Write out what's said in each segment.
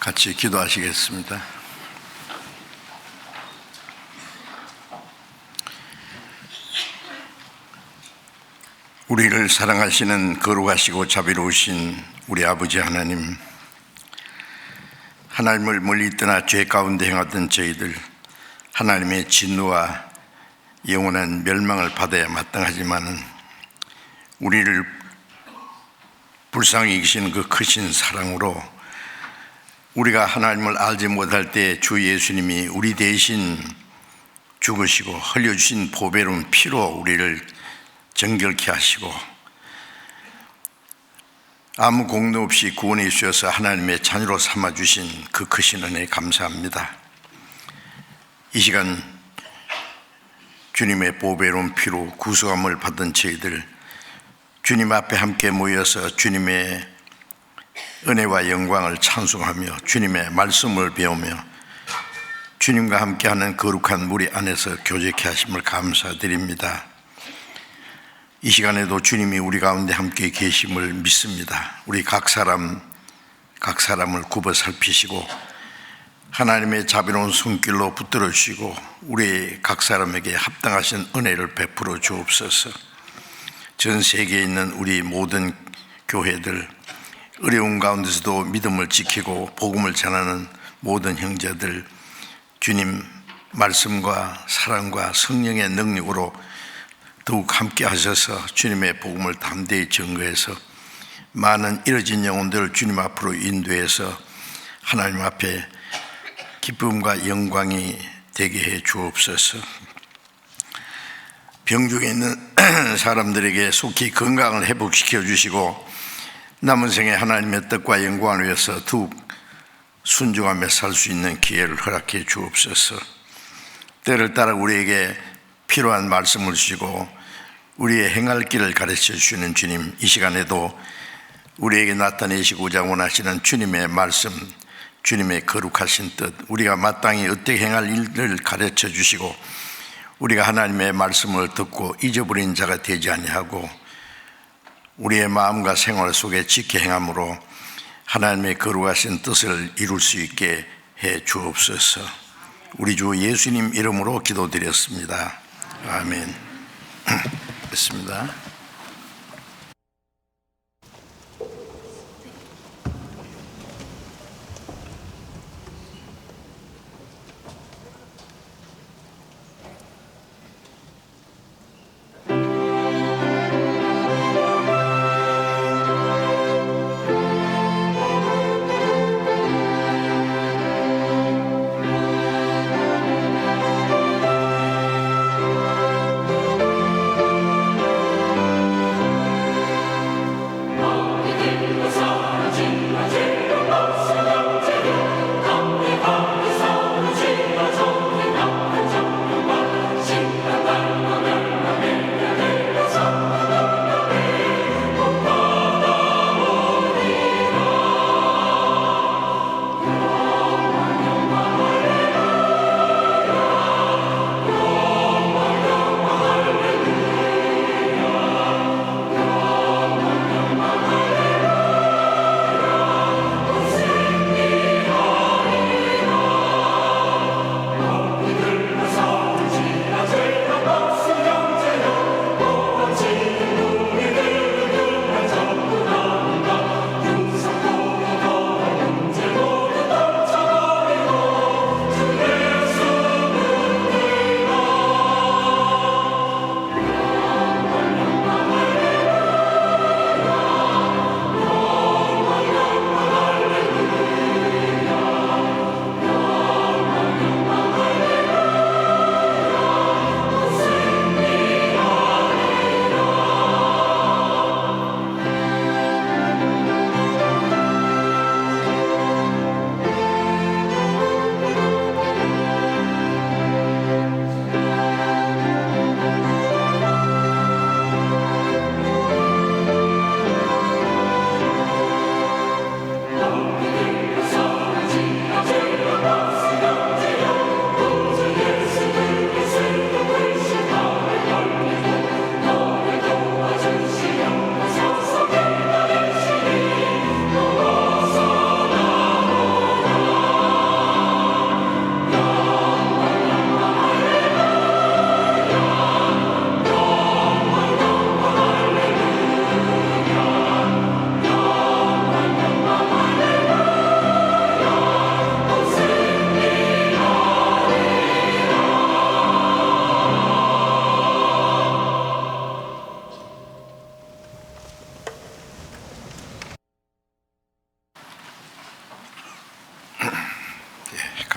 같이 기도하시겠습니다. 우리를 사랑하시는 거룩하시고 자비로우신 우리 아버지 하나님, 하나님을 멀리 떠나 죄 가운데 행하던 저희들, 하나님의 진노와 영원한 멸망을 받아야 마땅하지만은 우리를 불쌍히 여기시는 그 크신 사랑으로 우리가 하나님을 알지 못할 때 주 예수님이 우리 대신 죽으시고 흘려주신 보배로운 피로 우리를 정결케 하시고 아무 공로 없이 구원해 주셔서 하나님의 자녀로 삼아주신 그 크신 은혜에 감사합니다. 이 시간 주님의 보배로운 피로 구속함을 받은 저희들, 주님 앞에 함께 모여서 주님의 은혜와 영광을 찬송하며 주님의 말씀을 배우며 주님과 함께하는 거룩한 무리 안에서 교제케 하심을 감사드립니다. 이 시간에도 주님이 우리 가운데 함께 계심을 믿습니다. 우리 각 사람을 굽어 살피시고 하나님의 자비로운 손길로 붙들어 주시고 우리 각 사람에게 합당하신 은혜를 베풀어 주옵소서. 전 세계에 있는 우리 모든 교회들, 어려운 가운데서도 믿음을 지키고 복음을 전하는 모든 형제들, 주님 말씀과 사랑과 성령의 능력으로 더욱 함께 하셔서 주님의 복음을 담대히 증거해서 많은 잃어진 영혼들을 주님 앞으로 인도해서 하나님 앞에 기쁨과 영광이 되게 해 주옵소서. 병중에 있는 사람들에게 속히 건강을 회복시켜 주시고 남은 생에 하나님의 뜻과 영광을 위해서 더욱 순종하며 살 수 있는 기회를 허락해 주옵소서. 때를 따라 우리에게 필요한 말씀을 주시고 우리의 행할 길을 가르쳐 주시는 주님, 이 시간에도 우리에게 나타내시고자 원하시는 주님의 말씀, 주님의 거룩하신 뜻, 우리가 마땅히 어떻게 행할 일을 가르쳐 주시고 우리가 하나님의 말씀을 듣고 잊어버린 자가 되지 아니하고 우리의 마음과 생활 속에 지켜 행함으로 하나님의 거룩하신 뜻을 이룰 수 있게 해 주옵소서. 우리 주 예수님 이름으로 기도드렸습니다. 아멘. 됐습니다.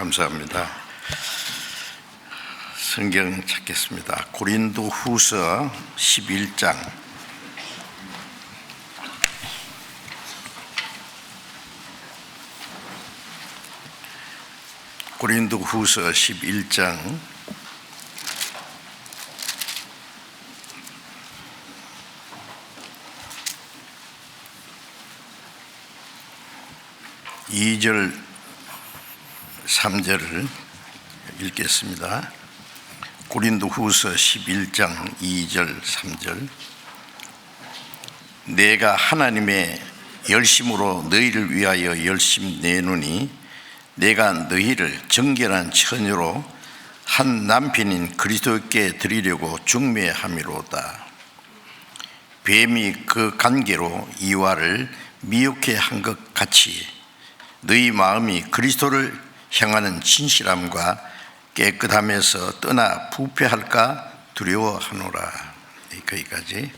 감사합니다. 성경 찾겠습니다. 고린도후서 11장. 고린도후서 11장 2절 3절을 읽겠습니다. 고린도후서 11장 2절 3절. 내가 하나님의 열심으로 너희를 위하여 열심 내노니 내가 너희를 정결한 처녀로 한 남편인 그리스도께 드리려고 중매함이로다. 뱀이 그 관계로 이와를 미혹해 한 것 같이 너희 마음이 그리스도를 향하는 진실함과 깨끗함에서 떠나 부패할까 두려워하노라. 거기까지.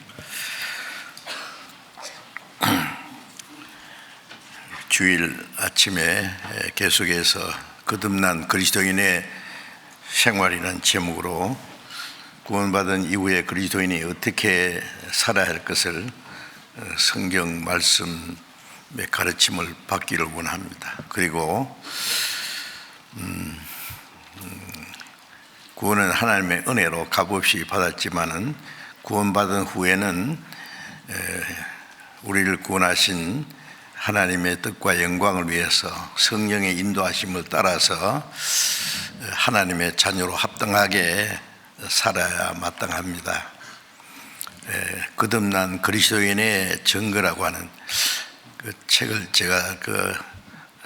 주일 아침에 계속해서 거듭난 그리스도인의 생활이라는 제목으로 구원받은 이후에 그리스도인이 어떻게 살아야 할 것을 성경 말씀의 가르침을 받기를 원합니다. 그리고 구원은 하나님의 은혜로 값없이 받았지만은 구원받은 후에는 우리를 구원하신 하나님의 뜻과 영광을 위해서 성령의 인도하심을 따라서 하나님의 자녀로 합당하게 살아야 마땅합니다. 거듭난 그리스도인의 증거라고 하는 그 책을 제가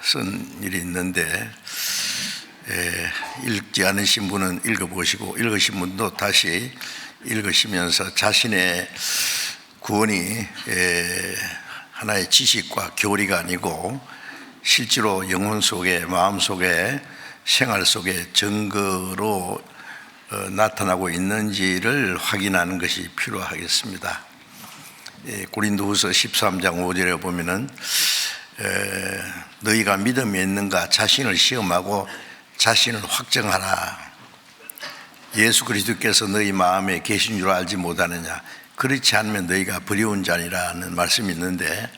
쓴 일이 있는데, 읽지 않으신 분은 읽어보시고 읽으신 분도 다시 읽으시면서 자신의 구원이 하나의 지식과 교리가 아니고 실제로 영혼 속에, 마음 속에, 생활 속에 증거로 나타나고 있는지를 확인하는 것이 필요하겠습니다. 고린도후서 13장 5절에 보면은 너희가 믿음이 있는가 자신을 시험하고 자신을 확정하라. 예수 그리스도께서 너희 마음에 계신 줄 알지 못하느냐. 그렇지 않으면 너희가 버려온 자니라는 말씀이 있는데,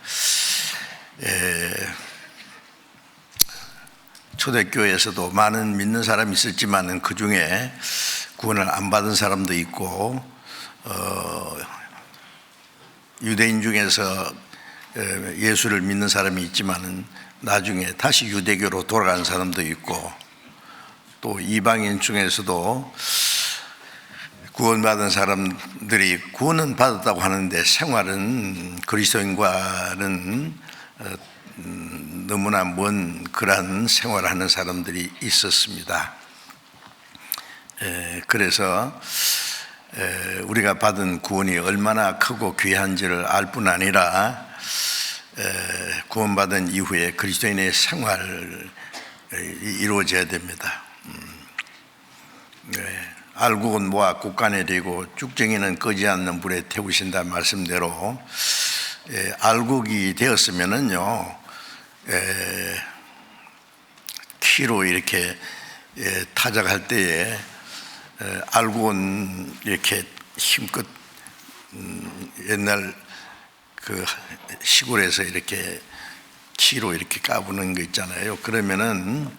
초대교회에서도 많은 믿는 사람이 있었지만 그 중에 구원을 안 받은 사람도 있고, 유대인 중에서 예수를 믿는 사람이 있지만 나중에 다시 유대교로 돌아간 사람도 있고, 또 이방인 중에서도 구원받은 사람들이 구원은 받았다고 하는데 생활은 그리스도인과는 너무나 먼 그러한 생활을 하는 사람들이 있었습니다. 그래서 우리가 받은 구원이 얼마나 크고 귀한지를 알 뿐 아니라 구원받은 이후에 그리스도인의 생활이 이루어져야 됩니다. 알곡은 모아 곡간에 대고 쭉정이는 끄지 않는 불에 태우신다 말씀대로 알곡이 되었으면은요, 키로 이렇게 타작할 때에 알곡은 이렇게 힘껏 옛날 그 시골에서 이렇게 키로 이렇게 까부는 거 있잖아요. 그러면은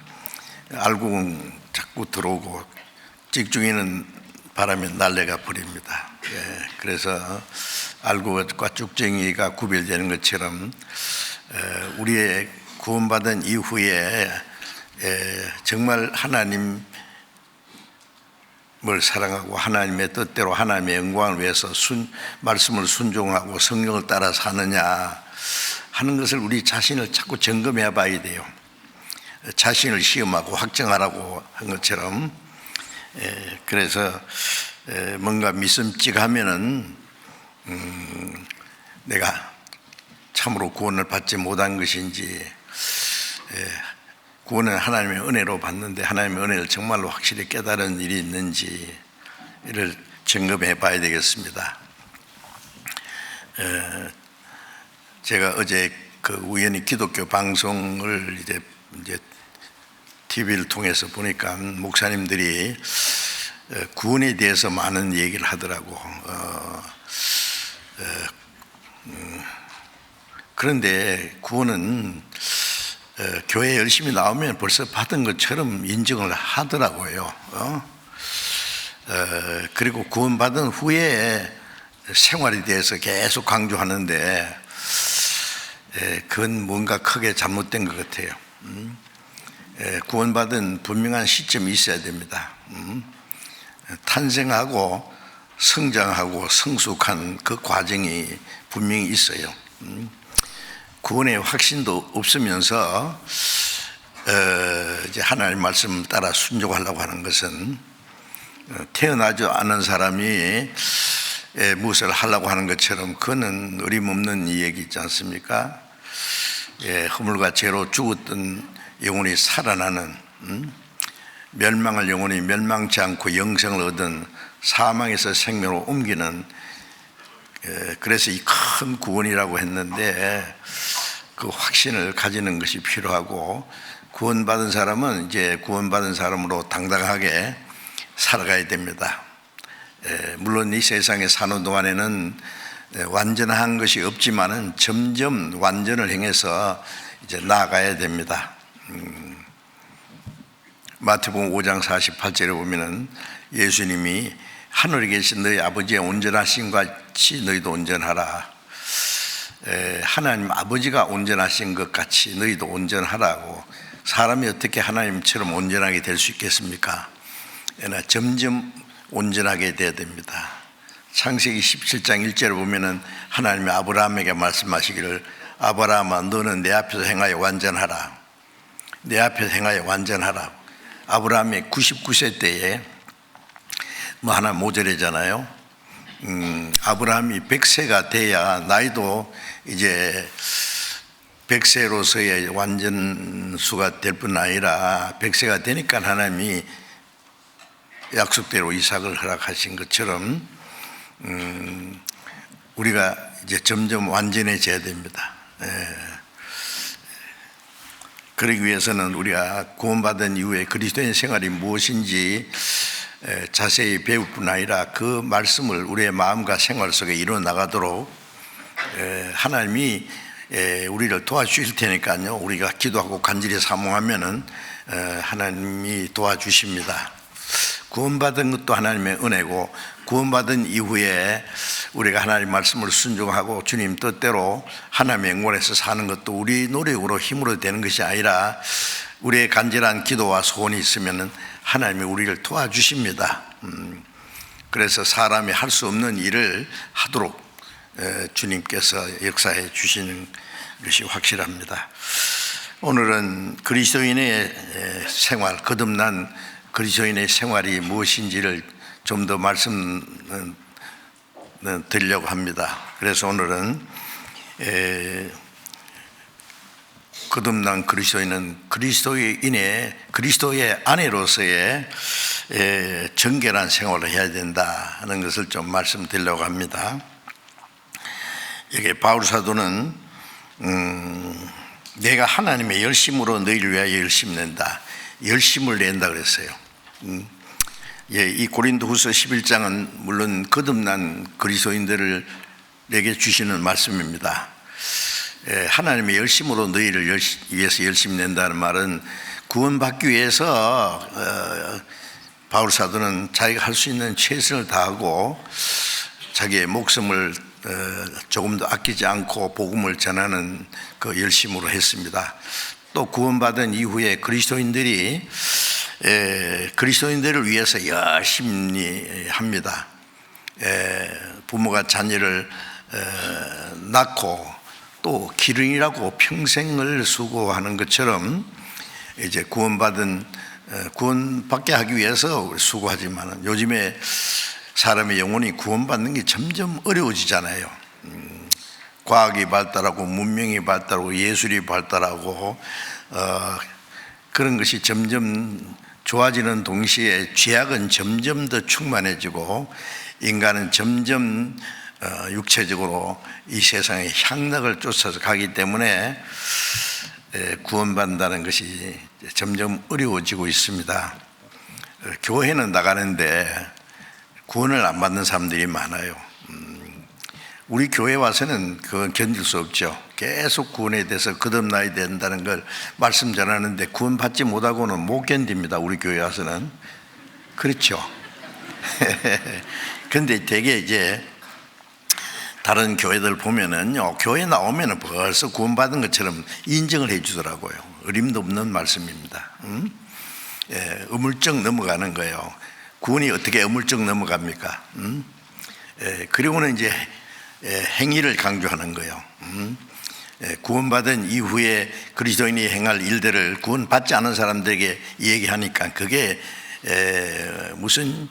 알곡은 자꾸 들어오고 찍중이는 바람에 날려가 버립니다. 그래서 알곡과 쭉정이가 구별되는 것처럼 우리의 구원받은 이후에 정말 하나님을 사랑하고 하나님의 뜻대로 하나님의 영광을 위해서 말씀을 순종하고 성령을 따라 사느냐 하는 것을 우리 자신을 자꾸 점검해 봐야 돼요. 자신을 시험하고 확정하라고 한 것처럼. 그래서 뭔가 미심쩍하면은 내가 참으로 구원을 받지 못한 것인지, 구원은 하나님의 은혜로 받는데 하나님의 은혜를 정말로 확실히 깨달은 일이 있는지 이를 점검해 봐야 되겠습니다. 제가 어제 우연히 기독교 방송을 이제 TV를 통해서 보니까 목사님들이 구원에 대해서 많은 얘기를 하더라고. 그런데 구원은 교회 열심히 나오면 벌써 받은 것처럼 인정을 하더라고요. 그리고 구원받은 후에 생활에 대해서 계속 강조하는데 그건 뭔가 크게 잘못된 것 같아요. 구원받은 분명한 시점이 있어야 됩니다. 탄생하고 성장하고 성숙한 그 과정이 분명히 있어요. 구원의 확신도 없으면서 이제 하나님의 말씀을 따라 순종하려고 하는 것은 태어나지 않은 사람이 무엇을 하려고 하는 것처럼 그거는 어림없는 얘기 있지 않습니까? 허물과 죄로 죽었던 영혼이 살아나는, 멸망할 영혼이 멸망치 않고 영생을 얻은 사망에서 생명으로 옮기는, 그래서 이 큰 구원이라고 했는데 그 확신을 가지는 것이 필요하고, 구원받은 사람은 이제 구원받은 사람으로 당당하게 살아가야 됩니다. 물론 이 세상에 사는 동안에는 완전한 것이 없지만은 점점 완전을 향해서 이제 나아가야 됩니다. 마태복음 5장 48절에 보면은 예수님이 하늘에 계신 너희 아버지의 온전하신 것 같이 너희도 온전하라. 하나님 아버지가 온전하신 것 같이 너희도 온전하라고. 사람이 어떻게 하나님처럼 온전하게 될 수 있겠습니까? 점점 온전하게 돼야 됩니다. 창세기 17장 1절을 보면은 하나님이 아브라함에게 말씀하시기를, 아브라함아 너는 내 앞에서 행하여 완전하라. 내 앞에서 행하여 완전하라. 아브라함이 99세 때에 뭐 하나 모자라잖아요. 아브라함이 100세가 돼야, 나이도 이제 100세로서의 완전수가 될 뿐 아니라 100세가 되니까 하나님이 약속대로 이삭을 허락하신 것처럼 우리가 이제 점점 완전해져야 됩니다. 그러기 위해서는 우리가 구원받은 이후에 그리스도인 생활이 무엇인지 자세히 배울 뿐 아니라 그 말씀을 우리의 마음과 생활 속에 이루어 나가도록 하나님이 우리를 도와주실 테니까요. 우리가 기도하고 간절히 사모하면은 하나님이 도와주십니다. 구원받은 것도 하나님의 은혜고, 구원받은 이후에 우리가 하나님 말씀을 순종하고 주님 뜻대로 하나님의 영원에서 사는 것도 우리 노력으로 힘으로 되는 것이 아니라 우리의 간절한 기도와 소원이 있으면 하나님이 우리를 도와주십니다. 그래서 사람이 할 수 없는 일을 하도록 주님께서 역사해 주시는 것이 확실합니다. 오늘은 그리스도인의 생활, 거듭난 그리스도인의 생활이 무엇인지를 좀 더 말씀 드리려고 합니다. 그래서 오늘은 거듭난 그리스도인은 그리스도의 아내로서의 정결한 생활을 해야 된다 하는 것을 좀 말씀드리려고 합니다. 여기 바울 사도는 내가 하나님의 열심으로 너희를 위하여 열심 낸다, 열심을 낸다 그랬어요. 이 고린도후서 11장은 물론 거듭난 그리스도인들에게 주시는 말씀입니다. 하나님의 열심으로 너희를 위해서 열심 낸다는 말은 구원받기 위해서 바울 사도는 자기가 할 수 있는 최선을 다하고 자기의 목숨을 조금도 아끼지 않고 복음을 전하는 그 열심으로 했습니다. 또 구원받은 이후에 그리스도인들을 위해서 열심히 합니다. 부모가 자녀를 낳고 또 기른이라고 평생을 수고하는 것처럼 이제 구원받게 하기 위해서 수고하지만 요즘에 사람의 영혼이 구원받는 게 점점 어려워지잖아요. 과학이 발달하고 문명이 발달하고 예술이 발달하고 그런 것이 점점 좋아지는 동시에 죄악은 점점 더 충만해지고 인간은 점점 육체적으로 이 세상의 향락을 쫓아서 가기 때문에 구원받는다는 것이 점점 어려워지고 있습니다. 교회는 나가는데 구원을 안 받는 사람들이 많아요. 우리 교회 와서는 그건 견딜 수 없죠. 계속 구원에 대해서 거듭나야 된다는 걸 말씀 전하는데 구원받지 못하고는 못 견딥니다. 우리 교회 와서는. 그렇죠. 근데 되게 이제 다른 교회들 보면은요, 교회 나오면은 벌써 구원받은 것처럼 인정을 해 주더라고요. 어림도 없는 말씀입니다. 어물쩍 넘어가는 거예요. 구원이 어떻게 어물쩍 넘어갑니까? 그리고는 이제 행위를 강조하는 거예요. 구원받은 이후에 그리스도인이 행할 일들을 구원받지 않은 사람들에게 얘기하니까 그게 무슨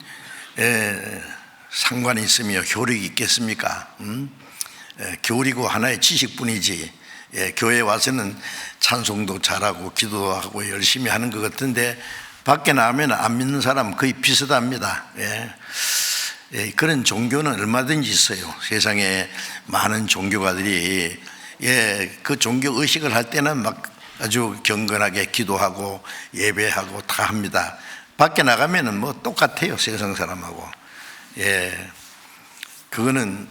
상관이 있으며 효력이 있겠습니까? 교리고 하나의 지식뿐이지. 교회에 와서는 찬송도 잘하고 기도도 하고 열심히 하는 것 같은데 밖에 나가면 안 믿는 사람 거의 비슷합니다. 그런 종교는 얼마든지 있어요. 세상에 많은 종교가들이 그 종교 의식을 할 때는 막 아주 경건하게 기도하고 예배하고 다 합니다. 밖에 나가면은 뭐 똑같아요. 세상 사람하고. 그거는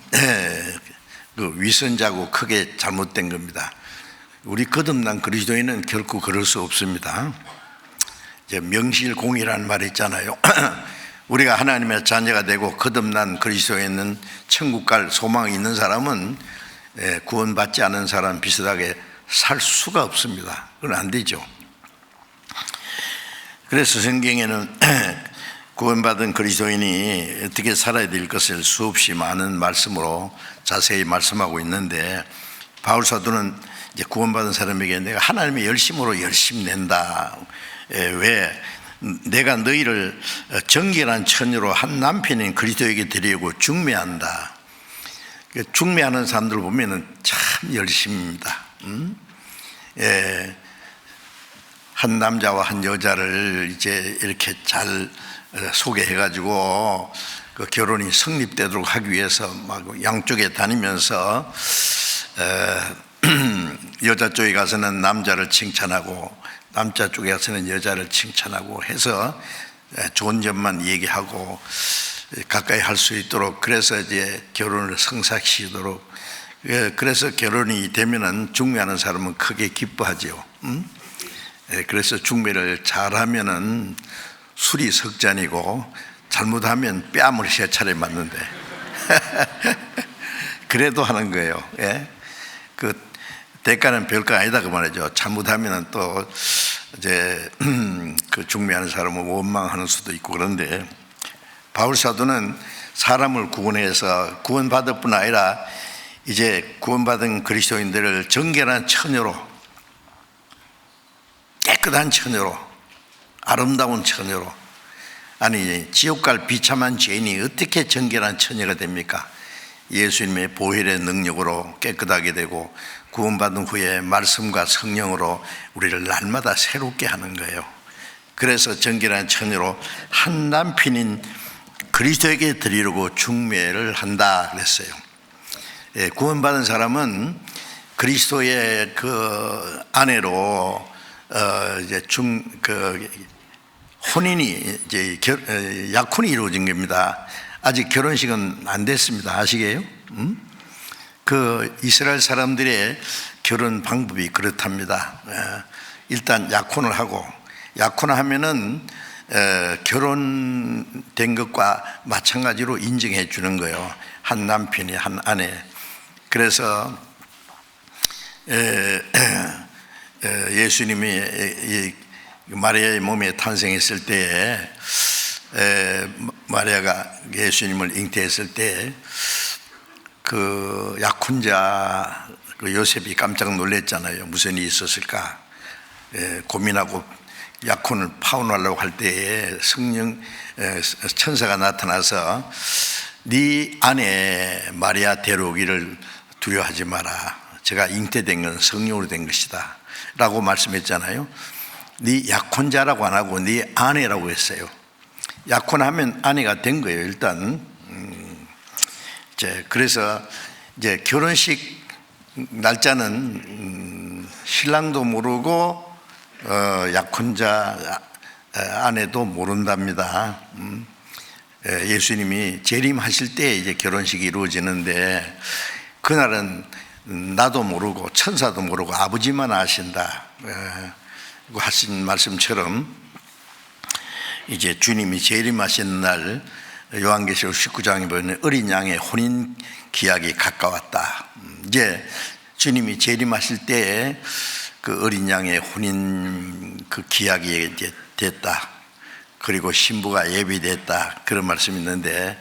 그 위선자고 크게 잘못된 겁니다. 우리 거듭난 그리스도인은 결코 그럴 수 없습니다. 이제 명실공히라는 말이 있잖아요. 우리가 하나님의 자녀가 되고 거듭난 그리스도인은 천국 갈 소망이 있는 사람은 구원받지 않은 사람 비슷하게 살 수가 없습니다. 그건 안 되죠. 그래서 성경에는 구원받은 그리스도인이 어떻게 살아야 될 것을 수없이 많은 말씀으로 자세히 말씀하고 있는데, 바울 사도는 이제 구원받은 사람에게 내가 하나님의 열심으로 열심 낸다. 왜? 내가 너희를 정결한 처녀로 한 남편인 그리스도에게 드리려고 중매한다. 중매하는 사람들 보면은 참 열심입니다. 한 남자와 한 여자를 이제 이렇게 잘 소개해가지고 그 결혼이 성립되도록 하기 위해서 막 양쪽에 다니면서 여자 쪽에 가서는 남자를 칭찬하고 남자 쪽에 가서는 여자를 칭찬하고 해서 좋은 점만 얘기하고 가까이 할 수 있도록, 그래서 이제 결혼을 성사시키도록. 그래서 결혼이 되면은 중매하는 사람은 크게 기뻐하죠. 그래서 중매를 잘하면은 술이 석잔이고 잘못하면 뺨을 세 차례 맞는데 그래도 하는 거예요. 그 대가는 별거 아니다 그 말이죠. 잘못하면은 또 이제 그 중매하는 사람은 원망하는 수도 있고. 그런데 바울 사도는 사람을 구원해서 구원받을 뿐 아니라 이제 구원받은 그리스도인들을 정결한 처녀로, 깨끗한 처녀로, 아름다운 처녀로. 아니, 지옥 갈 비참한 죄인이 어떻게 정결한 처녀가 됩니까? 예수님의 보혈의 능력으로 깨끗하게 되고 구원받은 후에 말씀과 성령으로 우리를 날마다 새롭게 하는 거예요. 그래서 정결한 처녀로 한 남편인 그리스도에게 드리려고 중매를 한다 그랬어요. 구원받은 사람은 그리스도의 그 아내로 이제 혼인이 이제 약혼이 이루어진 겁니다. 아직 결혼식은 안 됐습니다. 아시게요? 그 이스라엘 사람들의 결혼 방법이 그렇답니다. 일단 약혼을 하고, 약혼을 하면은 결혼된 것과 마찬가지로 인정해 주는 거예요. 한 남편이 한 아내. 그래서 예수님이 마리아의 몸에 탄생했을 때에 마리아가 예수님을 잉태했을 때 그 약혼자 그 요셉이 깜짝 놀랐잖아요. 무슨 일이 있었을까 고민하고 약혼을 파혼하려고 할 때에 성령 천사가 나타나서 네 아내 마리아 데려오기를 두려워하지 마라. 제가 잉태된 건 성령으로 된 것이다 라고 말씀했잖아요. 네 약혼자라고 안 하고 네 아내라고 했어요. 약혼하면 아내가 된 거예요. 일단 그래서 이제 결혼식 날짜는 신랑도 모르고 약혼자 아내도 모른답니다. 예수님이 재림하실 때 이제 결혼식이 이루어지는데 그날은 나도 모르고 천사도 모르고 아버지만 아신다 하신 말씀처럼 이제 주님이 재림하시는 날 요한계시록 19장에 보면 어린 양의 혼인 기약이 가까웠다. 이제 주님이 재림하실 때에 그 어린 양의 혼인 그 기약이 이제 됐다. 그리고 신부가 예비됐다. 그런 말씀이 있는데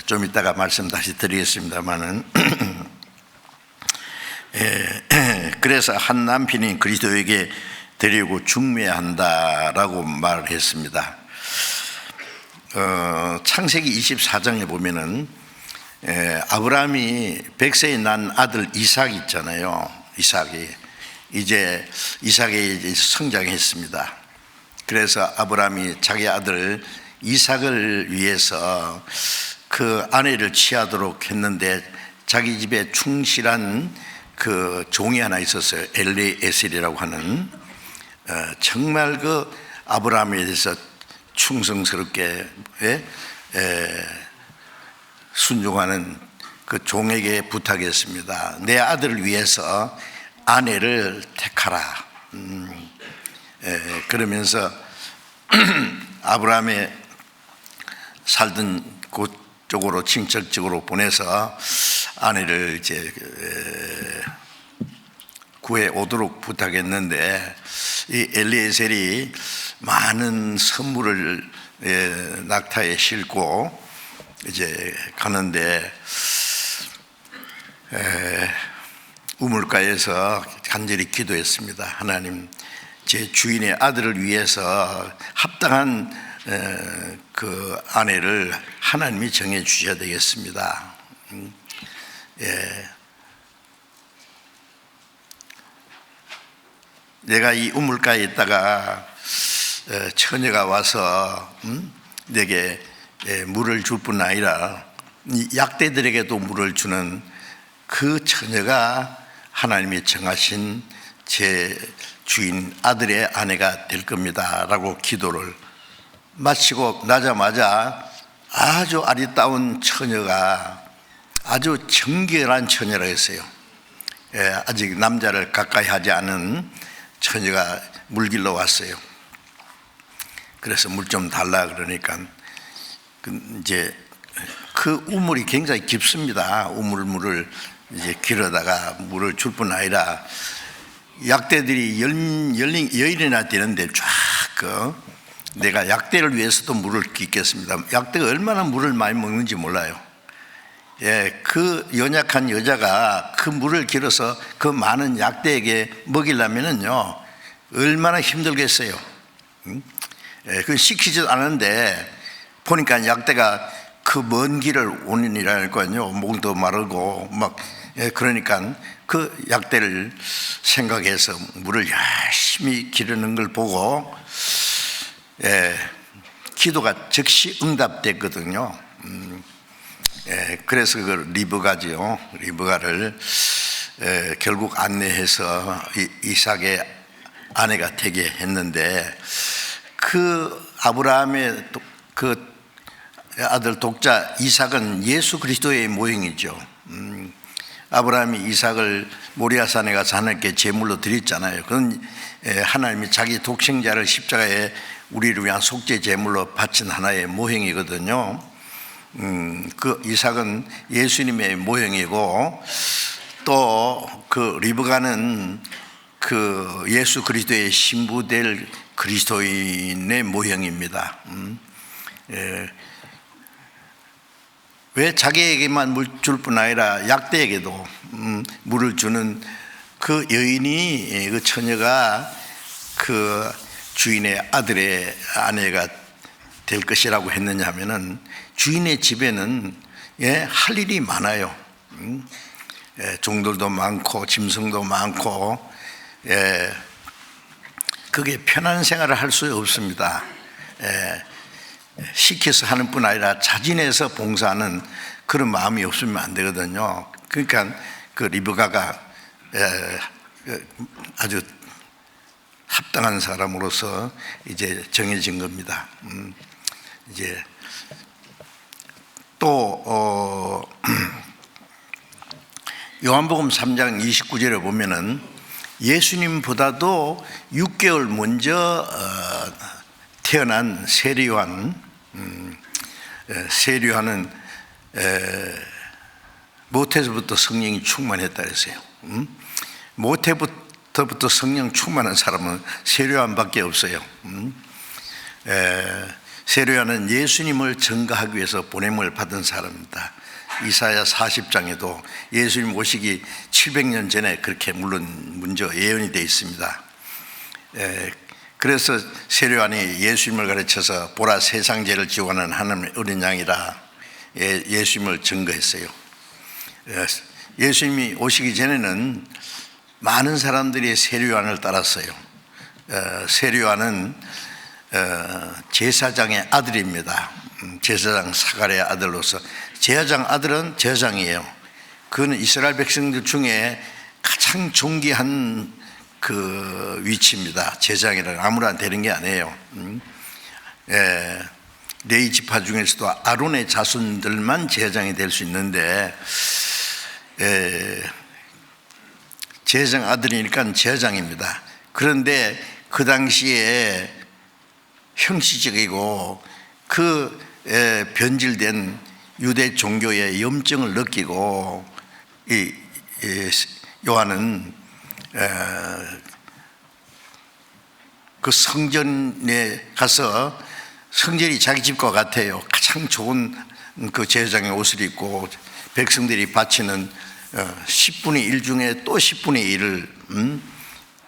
좀 이따가 말씀 다시 드리겠습니다만은 그래서 한 남편이 그리스도에게 데리고 중매한다라고 말을 했습니다. 창세기 24장에 보면은 아브라함이 100세에 난 아들 이삭 있잖아요. 이삭이 이제 성장했습니다. 그래서 아브라함이 자기 아들 이삭을 위해서 그 아내를 취하도록 했는데 자기 집에 충실한 그 종이 하나 있었어요. 엘리에셀이라고 하는 정말 그 아브라함에 대해서 충성스럽게 순종하는 그 종에게 부탁했습니다. 내 아들을 위해서 아내를 택하라. 그러면서 아브라함의 살던 곳 쪽으로 친척 쪽으로 보내서 아내를 이제 구해 오도록 부탁했는데 이 엘리에셀이 많은 선물을 낙타에 싣고 이제 가는데 우물가에서 간절히 기도했습니다. 하나님, 제 주인의 아들을 위해서 합당한 그 아내를 하나님이 정해 주셔야 되겠습니다. 내가 이 우물가에 있다가 처녀가 와서 내게 물을 줄 뿐 아니라 약대들에게도 물을 주는 그 처녀가 하나님이 정하신 제 주인 아들의 아내가 될 겁니다 라고 기도를 마치고 나자마자 아주 아리따운 처녀가 아주 정결한 처녀라 했어요. 아직 남자를 가까이 하지 않은 처녀가 물길로 왔어요. 그래서 물 좀 달라 그러니까 이제 그 우물이 굉장히 깊습니다. 우물물을 이제 길어다가 물을 줄 뿐 아니라 약대들이 열이나 되는데 쫙 내가 약대를 위해서도 물을 끼겠습니다. 약대가 얼마나 물을 많이 먹는지 몰라요. 그 연약한 여자가 그 물을 길어서 그 많은 약대에게 먹이려면은요 얼마나 힘들겠어요. 그 시키지도 않은데 보니까 약대가 그 먼 길을 오는이라니까요. 목도 마르고 막 그러니까 그 약대를 생각해서 물을 열심히 기르는 걸 보고 기도가 즉시 응답됐거든요. 그래서 그 리브가죠. 리브가를 결국 안내해서 이삭의 아내가 되게 했는데 그 아브라함의 그 아들 독자 이삭은 예수 그리스도의 모형이죠. 아브라함이 이삭을 모리아산에 가서 하나님께 제물로 드렸잖아요. 그건 하나님이 자기 독생자를 십자가에 우리를 위한 속죄 제물로 바친 하나의 모형이거든요. 그 이삭은 예수님의 모형이고 또 그 리브가는 그 예수 그리스도의 신부될 그리스도인의 모형입니다. 왜 자기에게만 물 줄 뿐 아니라 약대에게도 물을 주는 그 여인이 그 처녀가 그 주인의 아들의 아내가 될 것이라고 했느냐 하면은 주인의 집에는 할 일이 많아요. 종들도 많고 짐승도 많고 그게 편한 생활을 할 수 없습니다. 시켜서 하는 뿐 아니라 자진해서 봉사하는 그런 마음이 없으면 안 되거든요. 그러니까 그 리브가가 아주 합당한 사람으로서 이제 정해진 겁니다. 이제 또 요한복음 3장 29절에 보면은 예수님보다도 6개월 먼저 태어난 세리요한, 세리요한은 모태에서부터 성령이 충만했다 그랬어요. 모태부터 성령 충만한 사람은 세리요한밖에 없어요. 세리요한은 예수님을 증거하기 위해서 보냄을 받은 사람입니다. 이사야 40장에도 예수님 오시기 700년 전에 그렇게 물론 먼저 예언이 되어 있습니다. 그래서 세리요한이 예수님을 가르쳐서 보라 세상 죄를 지원하는 하나님의 어린 양이라 예수님을 증거했어요. 예수님이 오시기 전에는 많은 사람들이 세리요한을 따랐어요. 세리요한은 제사장의 아들입니다. 제사장 사가랴의 아들로서, 제사장 아들은 제사장이에요. 그는 이스라엘 백성들 중에 가장 존귀한 그 위치입니다. 제사장이라는 아무나 되는 게 아니에요. 레위 지파 중에서도 아론의 자손들만 제사장이 될 수 있는데, 제사장 아들이니까 제사장입니다. 그런데 그 당시에 형식적이고 그 변질된 유대 종교의 염증을 느끼고 이 요한은 그 성전에 가서, 성전이 자기 집과 같아요. 가장 좋은 그 제사장의 옷을 입고 백성들이 바치는 10분의 1 중에 또 10분의 1을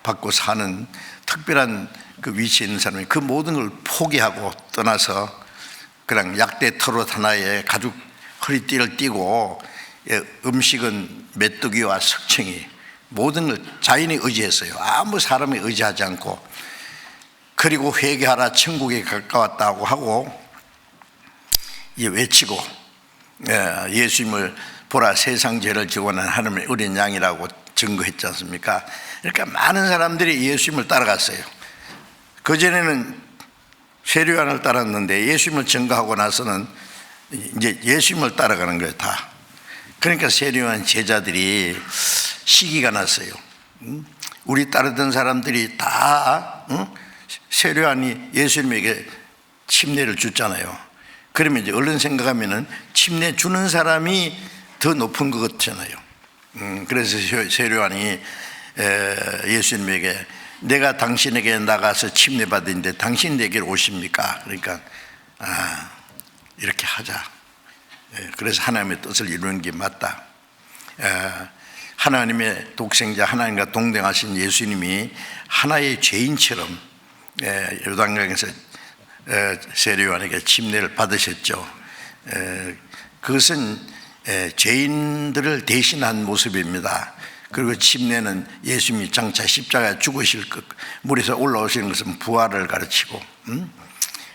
받고 사는 특별한 그 위치에 있는 사람이 그 모든 걸 포기하고 떠나서 그냥 약대 털옷 하나에 가죽 허리띠를 띠고, 음식은 메뚜기와 석청이, 모든 걸 자연히 의지했어요. 아무 사람이 의지하지 않고. 그리고 회개하라, 천국에 가까웠다고 하고 외치고, 예수님을 보라 세상 죄를 지원한 하나님의 어린 양이라고 증거했지 않습니까? 그러니까 많은 사람들이 예수님을 따라갔어요. 그전에는 세리요한을 따랐는데 예수님을 증거하고 나서는 이제 예수님을 따라가는 거예요, 다. 그러니까 세리요한 제자들이 시기가 났어요. 우리 따르던 사람들이 다 세리요한이 예수님에게 침례를 줬잖아요. 그러면 이제 얼른 생각하면은 침례 주는 사람이 더 높은 것 같잖아요. 그래서 세리요한이 예수님에게 내가 당신에게 나가서 침례 받았는데 당신 내게로 오십니까? 그러니까 이렇게 하자. 그래서 하나님의 뜻을 이루는 게 맞다. 하나님의 독생자, 하나님과 동등하신 예수님이 하나의 죄인처럼 요단강에서 세리요한에게 침례를 받으셨죠. 그것은 죄인들을 대신한 모습입니다. 그리고 침례는 예수님이 장차 십자가에 죽으실 것, 물에서 올라오시는 것은 부활을 가르치고,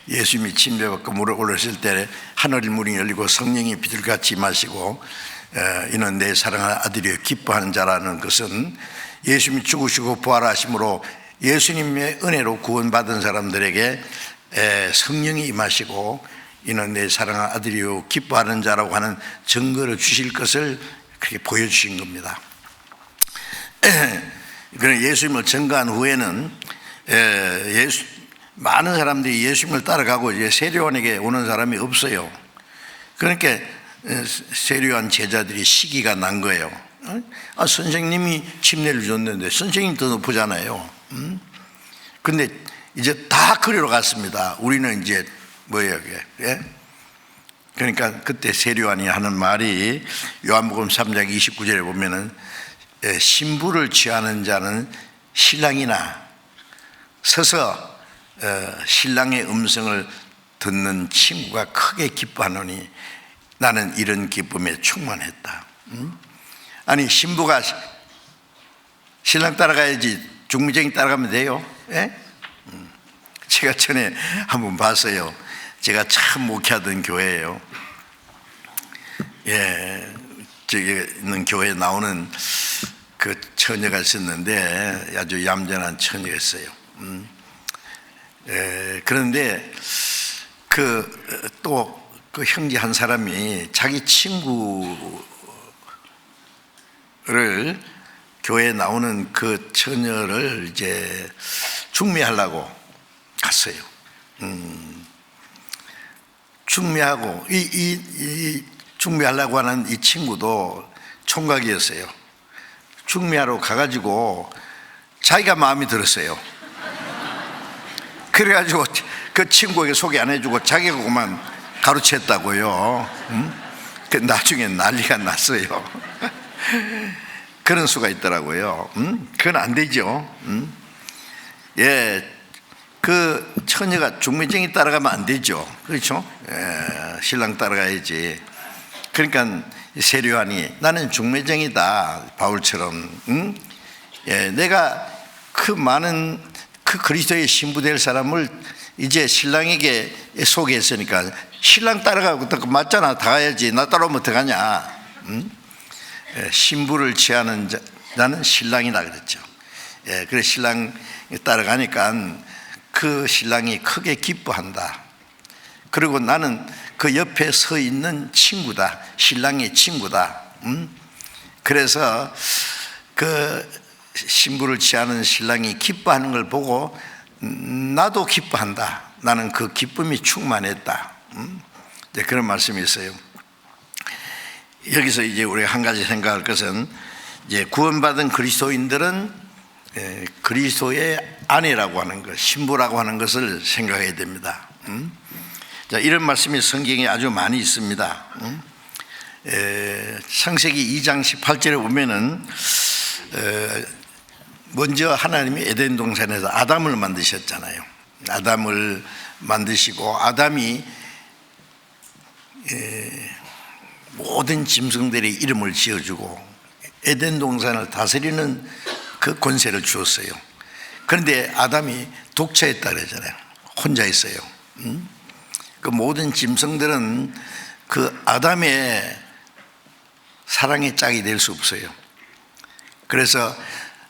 예수님이 침례받고 물에 올라오실 때 하늘 문이 열리고 성령이 비둘기같이 임하시고 이는 내 사랑하는 아들이여 기뻐하는 자라는 것은 예수님이 죽으시고 부활하심으로 예수님의 은혜로 구원받은 사람들에게 성령이 임하시고 이는 내 사랑하는 아들이요 기뻐하는 자라고 하는 증거를 주실 것을 그렇게 보여주신 겁니다. 그런 예수님을 증거한 후에는 많은 사람들이 예수님을 따라가고 이제 세리요한에게 오는 사람이 없어요. 그러니까 세리요한 제자들이 시기가 난 거예요. 선생님이 침례를 줬는데 선생님이 더 높으잖아요. 근데 이제 다 그리로 갔습니다. 우리는 이제 뭐예요, 그게? 그러니까 그때 세리요한이 하는 말이 요한복음 3장 29절에 보면은 신부를 취하는 자는 신랑이나 서서 신랑의 음성을 듣는 친구가 크게 기뻐하노니 나는 이런 기쁨에 충만했다. 아니 신부가 신랑 따라가야지 중미쟁이 따라가면 돼요? 예? 제가 전에 한번 봤어요. 제가 참 목회하던 교회예요. 저기 있는 교회에 나오는 그 처녀가 있었는데 아주 얌전한 처녀였어요. 그런데 또 그 형제 한 사람이 자기 친구를 교회에 나오는 그 처녀를 이제 중매하려고 갔어요. 중매하고 이 중매하려고 하는 이 친구도 총각이었어요. 중매하러 가가지고 자기가 마음이 들었어요. 그래가지고 그 친구에게 소개 안 해주고 자기가 그만 가로챘다고요. 나중에 난리가 났어요. 그런 수가 있더라고요. 그건 안 되죠. 예, 그 처녀가 중매쟁이 따라가면 안 되죠. 그렇죠? 예, 신랑 따라가야지. 그러니까 세례요한이 나는 중매쟁이다, 바울처럼. 예, 내가 그 많은 그 그리스도의 신부 될 사람을 이제 신랑에게 소개했으니까 신랑 따라가고 맞잖아, 다 가야지. 나 따라오면 어떡하냐. 예, 신부를 취하는 자는 신랑이다 그랬죠. 예, 그래서 신랑 따라가니까 그 신랑이 크게 기뻐한다. 그리고 나는 그 옆에 서 있는 친구다, 신랑의 친구다. 그래서 그 신부를 취하는 신랑이 기뻐하는 걸 보고 나도 기뻐한다. 나는 그 기쁨이 충만했다. 이제 그런 말씀이 있어요. 여기서 이제 우리가 한 가지 생각할 것은, 이제 구원받은 그리스도인들은 그리스도의 아내라고 하는 것, 신부라고 하는 것을 생각해야 됩니다. 자, 이런 말씀이 성경에 아주 많이 있습니다. 창세기 2장 18절에 보면은 먼저 하나님이 에덴 동산에서 아담을 만드셨잖아요. 아담을 만드시고 아담이 모든 짐승들의 이름을 지어주고 에덴 동산을 다스리는 그 권세를 주었어요. 그런데 아담이 독차했다 그러잖아요. 혼자 있어요. 그 모든 짐승들은 그 아담의 사랑의 짝이 될 수 없어요. 그래서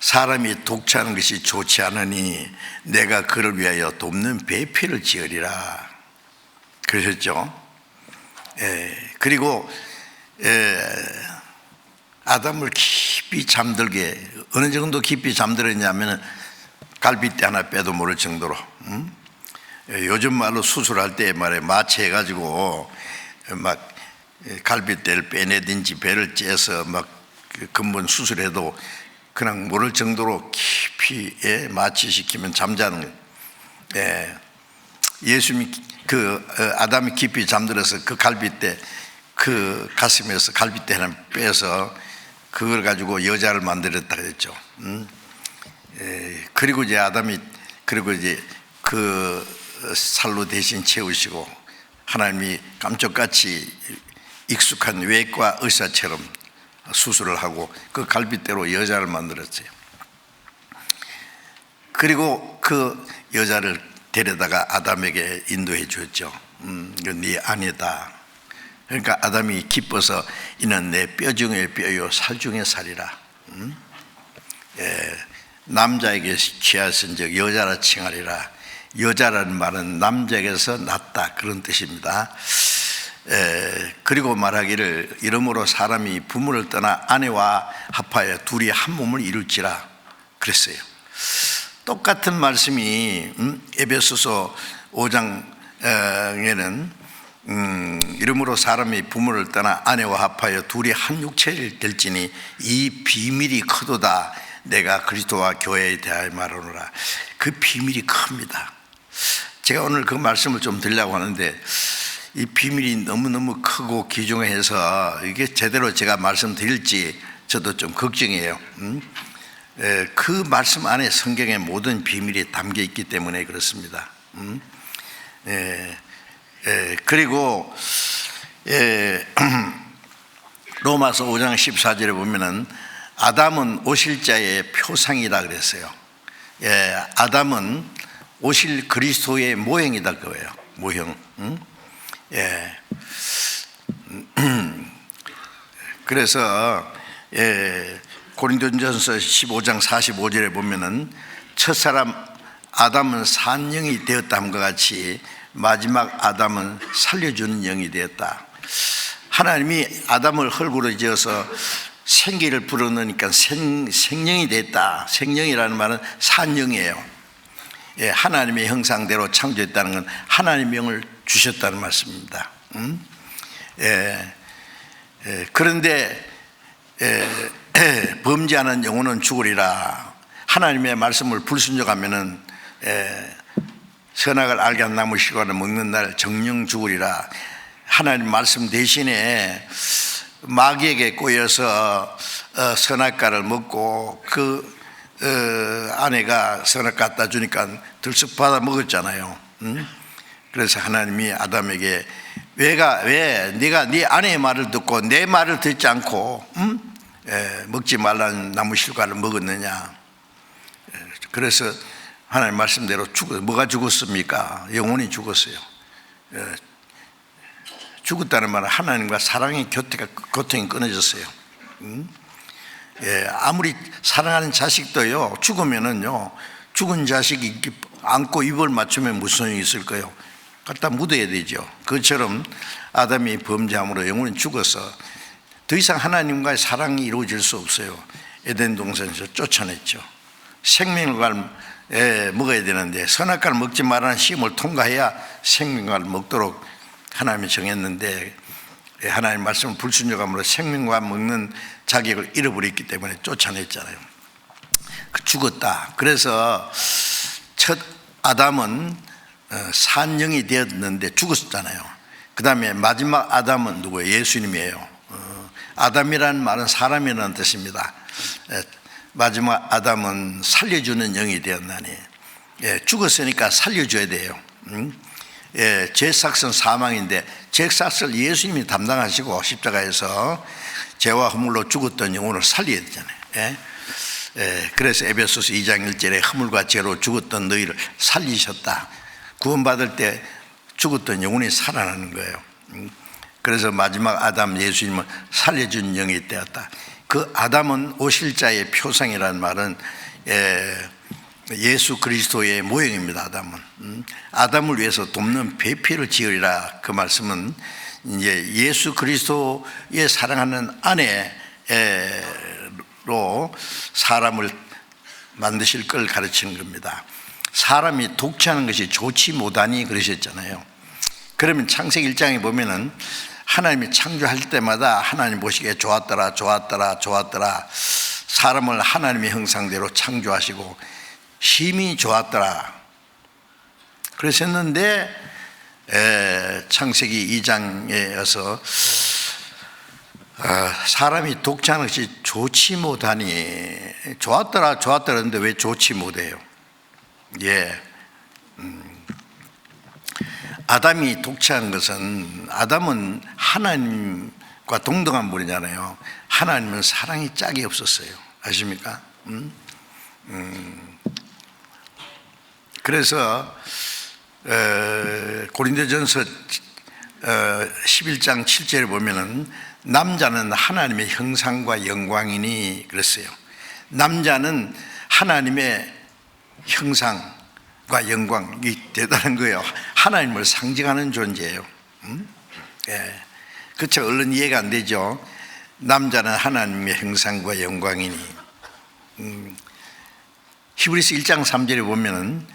사람이 독차하는 것이 좋지 않으니 내가 그를 위하여 돕는 배필을 지으리라 그러셨죠. 그리고 아담을 깊이 잠들게, 어느 정도 깊이 잠들었냐면 갈빗대 하나 빼도 모를 정도로. 요즘 말로 수술할 때 말에 마취해가지고 막 갈빗대를 빼내든지 배를 째서 막 근본 수술해도 그냥 모를 정도로 깊이 마취시키면 잠자는 거예요. 예수님이 아담이 깊이 잠들어서 그 갈빗대, 그 가슴에서 갈빗대 하나 빼서 그걸 가지고 여자를 만들었다 그랬죠. 그리고 이제 아담이 그리고 이제 그 살로 대신 채우시고 하나님이 깜짝같이 익숙한 외과 의사처럼 수술을 하고 그 갈빗대로 여자를 만들었어요. 그리고 그 여자를 데려다가 아담에게 인도해 주었죠. 이건 네 아내다. 그러니까 아담이 기뻐서 이는 내 뼈 중의 뼈요 살 중의 살이라. 남자에게 취하신즉 여자라 칭하리라. 여자라는 말은 남자에게서 낫다 그런 뜻입니다. 그리고 말하기를 이러므로 사람이 부모를 떠나 아내와 합하여 둘이 한 몸을 이룰지라 그랬어요. 똑같은 말씀이 에베소서 5장에는 이러므로 사람이 부모를 떠나 아내와 합하여 둘이 한 육체를 될지니 이 비밀이 크도다. 내가 그리스도와 교회에 대하여 말하노라. 그 비밀이 큽니다. 제가 오늘 그 말씀을 좀 드리려고 하는데 이 비밀이 너무너무 크고 귀중해서 이게 제대로 제가 말씀드릴지 저도 좀 걱정이에요. 그 말씀 안에 성경의 모든 비밀이 담겨 있기 때문에 그렇습니다. 그리고 로마서 5장 14절에 보면은 아담은 오실 자의 표상이다 그랬어요. 아담은 오실 그리스도의 모형이다 그거예요. 모형. 그래서 고린도전서 15장 45절에 보면은 첫사람 아담은 산 영이 되었다는 것 같이 마지막 아담은 살려주는 영이 되었다. 하나님이 아담을 흙으로 지어서 생기를 불어넣으니까 생명이 됐다. 생명이라는 말은 산영이에요. 예, 하나님의 형상대로 창조했다는 건 하나님의 영을 주셨다는 말씀입니다. 그런데 범죄하는 영혼은 죽으리라. 하나님의 말씀을 불순종하면은 선악을 알게 한 나무 실과를 먹는 날 정령 죽으리라. 하나님 말씀 대신에 마귀에게 꼬여서 선악과를 먹고 그 아내가 선악 갖다 주니까 들썩 받아 먹었잖아요. 그래서 하나님이 아담에게 왜 네가 네 아내의 말을 듣고 내 말을 듣지 않고 먹지 말라는 나무 실과를 먹었느냐. 그래서 하나님 말씀대로 뭐가 죽었습니까? 영혼이 죽었어요. 죽었다는 말은 하나님과 사랑의 교통이 끊어졌어요. 아무리 사랑하는 자식도요, 죽으면은요, 죽은 자식이 안고 입을 맞추면 무슨 소용이 있을까요? 갖다 묻어야 되죠. 그것처럼 아담이 범죄함으로 영혼이 죽어서 더 이상 하나님과의 사랑이 이루어질 수 없어요. 에덴 동산에서 쫓아냈죠. 생명과를 먹어야 되는데 선악과를 먹지 말라는 시험을 통과해야 생명과를 먹도록 하나님이 정했는데 하나님 말씀을 불순종함으로 생명과 먹는 자격을 잃어버렸기 때문에 쫓아냈잖아요. 죽었다. 그래서 첫 아담은 산영이 되었는데 죽었잖아요. 그 다음에 마지막 아담은 누구예요? 예수님이에요. 아담이라는 말은 사람이라는 뜻입니다. 마지막 아담은 살려주는 영이 되었나니, 죽었으니까 살려줘야 돼요. 죄삭은 사망인데 죄삭을 예수님이 담당하시고 십자가에서 죄와 허물로 죽었던 영혼을 살려야 되잖아요. 그래서 에베소서 2장 1절에 허물과 죄로 죽었던 너희를 살리셨다. 구원받을 때 죽었던 영혼이 살아나는 거예요. 그래서 마지막 아담 예수님은 살려준 영이 되었다. 그 아담은 오실자의 표상이라는 말은 예수 그리스도의 모형입니다. 아담은 아담을 위해서 돕는 배필을 지으리라. 그 말씀은 이제 예수 그리스도의 사랑하는 아내로 사람을 만드실 걸 가르치는 겁니다. 사람이 독취하는 것이 좋지 못하니 그러셨잖아요. 그러면 창세기 1장에 보면은 하나님이 창조할 때마다 하나님 보시기에 좋았더라 좋았더라 좋았더라. 사람을 하나님의 형상대로 창조하시고 힘이 좋았더라 그러셨는데 창세기 2장에서 사람이 독취하는 것이 좋지 못하니 좋았더라 좋았더라 했는데 왜 좋지 못해요? 아담이 독취한 것은 아담은 하나님과 동등한 분이잖아요. 하나님은 사랑이 짝이 없었어요. 아십니까? 그래서 고린도전서 11장 7절에 보면은 남자는 하나님의 형상과 영광이니 그랬어요. 남자는 하나님의 형상과 영광이 대단한 거예요. 하나님을 상징하는 존재예요. 그렇죠. 얼른 이해가 안 되죠. 남자는 하나님의 형상과 영광이니. 히브리서 1장 3절에 보면은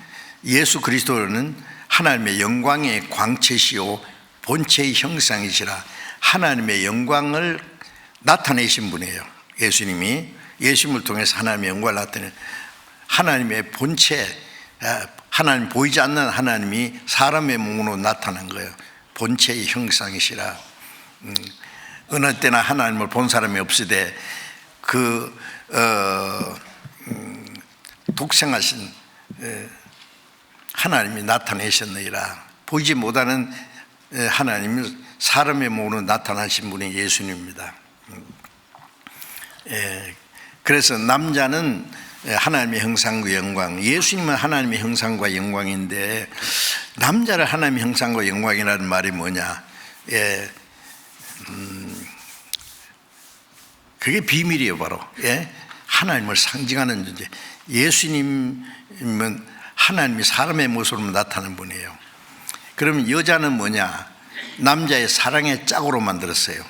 예수 그리스도는 하나님의 영광의 광채시요 본체의 형상이시라. 하나님의 영광을 나타내신 분이에요. 예수님을 통해서 하나님의 영광을 나타내 하나님의 본체, 하나님 보이지 않는 하나님이 사람의 몸으로 나타난 거예요. 본체의 형상이시라. 어느 때나 하나님을 본 사람이 없으되 독생하신 하나님이 나타내셨느니라. 보이지 못하는 하나님이 사람의 몸으로 나타나신 분이 예수님입니다. 그래서 남자는 하나님의 형상과 영광, 예수님은 하나님의 형상과 영광인데 남자를 하나님의 형상과 영광이라는 말이 뭐냐? 그게 비밀이에요. 바로 하나님을 상징하는 존재. 예수님은 하나님이 사람의 모습으로 나타나는 분이에요. 그러면 여자는 뭐냐? 남자의 사랑의 짝으로 만들었어요.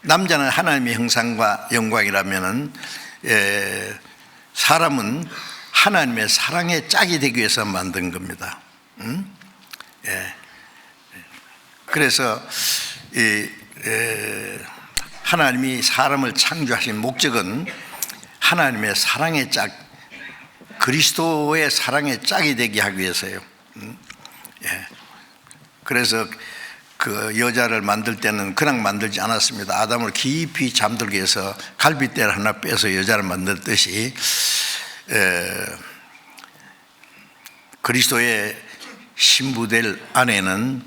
남자는 하나님의 형상과 영광이라면은 사람은 하나님의 사랑의 짝이 되기 위해서 만든 겁니다. 그래서 하나님이 사람을 창조하신 목적은 하나님의 사랑의 짝, 그리스도의 사랑의 짝이 되게 하기 위해서요. 그래서 그 여자를 만들 때는 그냥 만들지 않았습니다. 아담을 깊이 잠들게 해서 갈빗대를 하나 빼서 여자를 만들듯이 그리스도의 신부될 아내는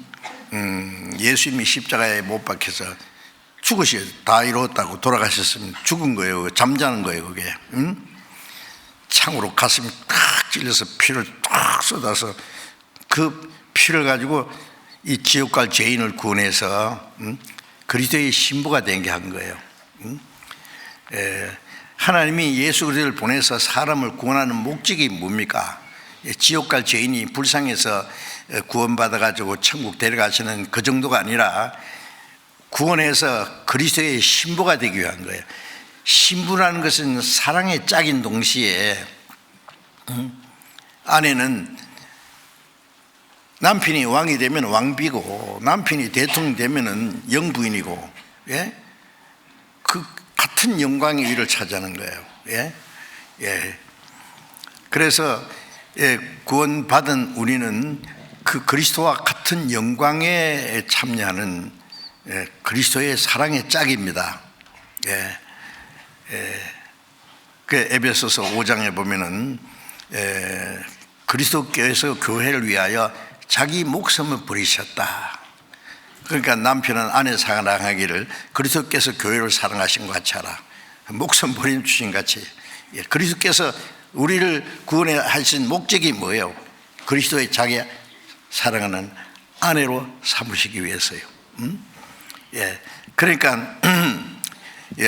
예수님이 십자가에 못 박혀서 죽으셔 다 이루었다고 돌아가셨으면 죽은 거예요. 잠자는 거예요. 그게 창으로 가슴이 탁 찔려서 피를 탁 쏟아서 그 피를 가지고 이 지옥 갈 죄인을 구원해서 그리스도의 신부가 되게 한 거예요. 하나님이 예수 그리스도를 보내서 사람을 구원하는 목적이 뭡니까? 지옥 갈 죄인이 불쌍해서 구원받아 가지고 천국 데려가시는 그 정도가 아니라 구원해서 그리스도의 신부가 되기 위한 거예요. 신부라는 것은 사랑의 짝인 동시에 아내는 남편이 왕이 되면 왕비고 남편이 대통령 되면은 영부인이고, 그 같은 영광의 위를 차지하는 거예요. 그래서 구원받은 우리는 그 그리스도와 같은 영광에 참여하는 그리스도의 사랑의 짝입니다. 그 에베소서 5장에 보면은 그리스도께서 교회를 위하여 자기 목숨을 버리셨다. 그러니까 남편은 아내 사랑하기를 그리스도께서 교회를 사랑하신 것 같이 하라. 목숨 버림 주신 같이. 그리스도께서 우리를 구원해 하신 목적이 뭐예요? 그리스도의 자기 사랑하는 아내로 삼으시기 위해서요. 그러니까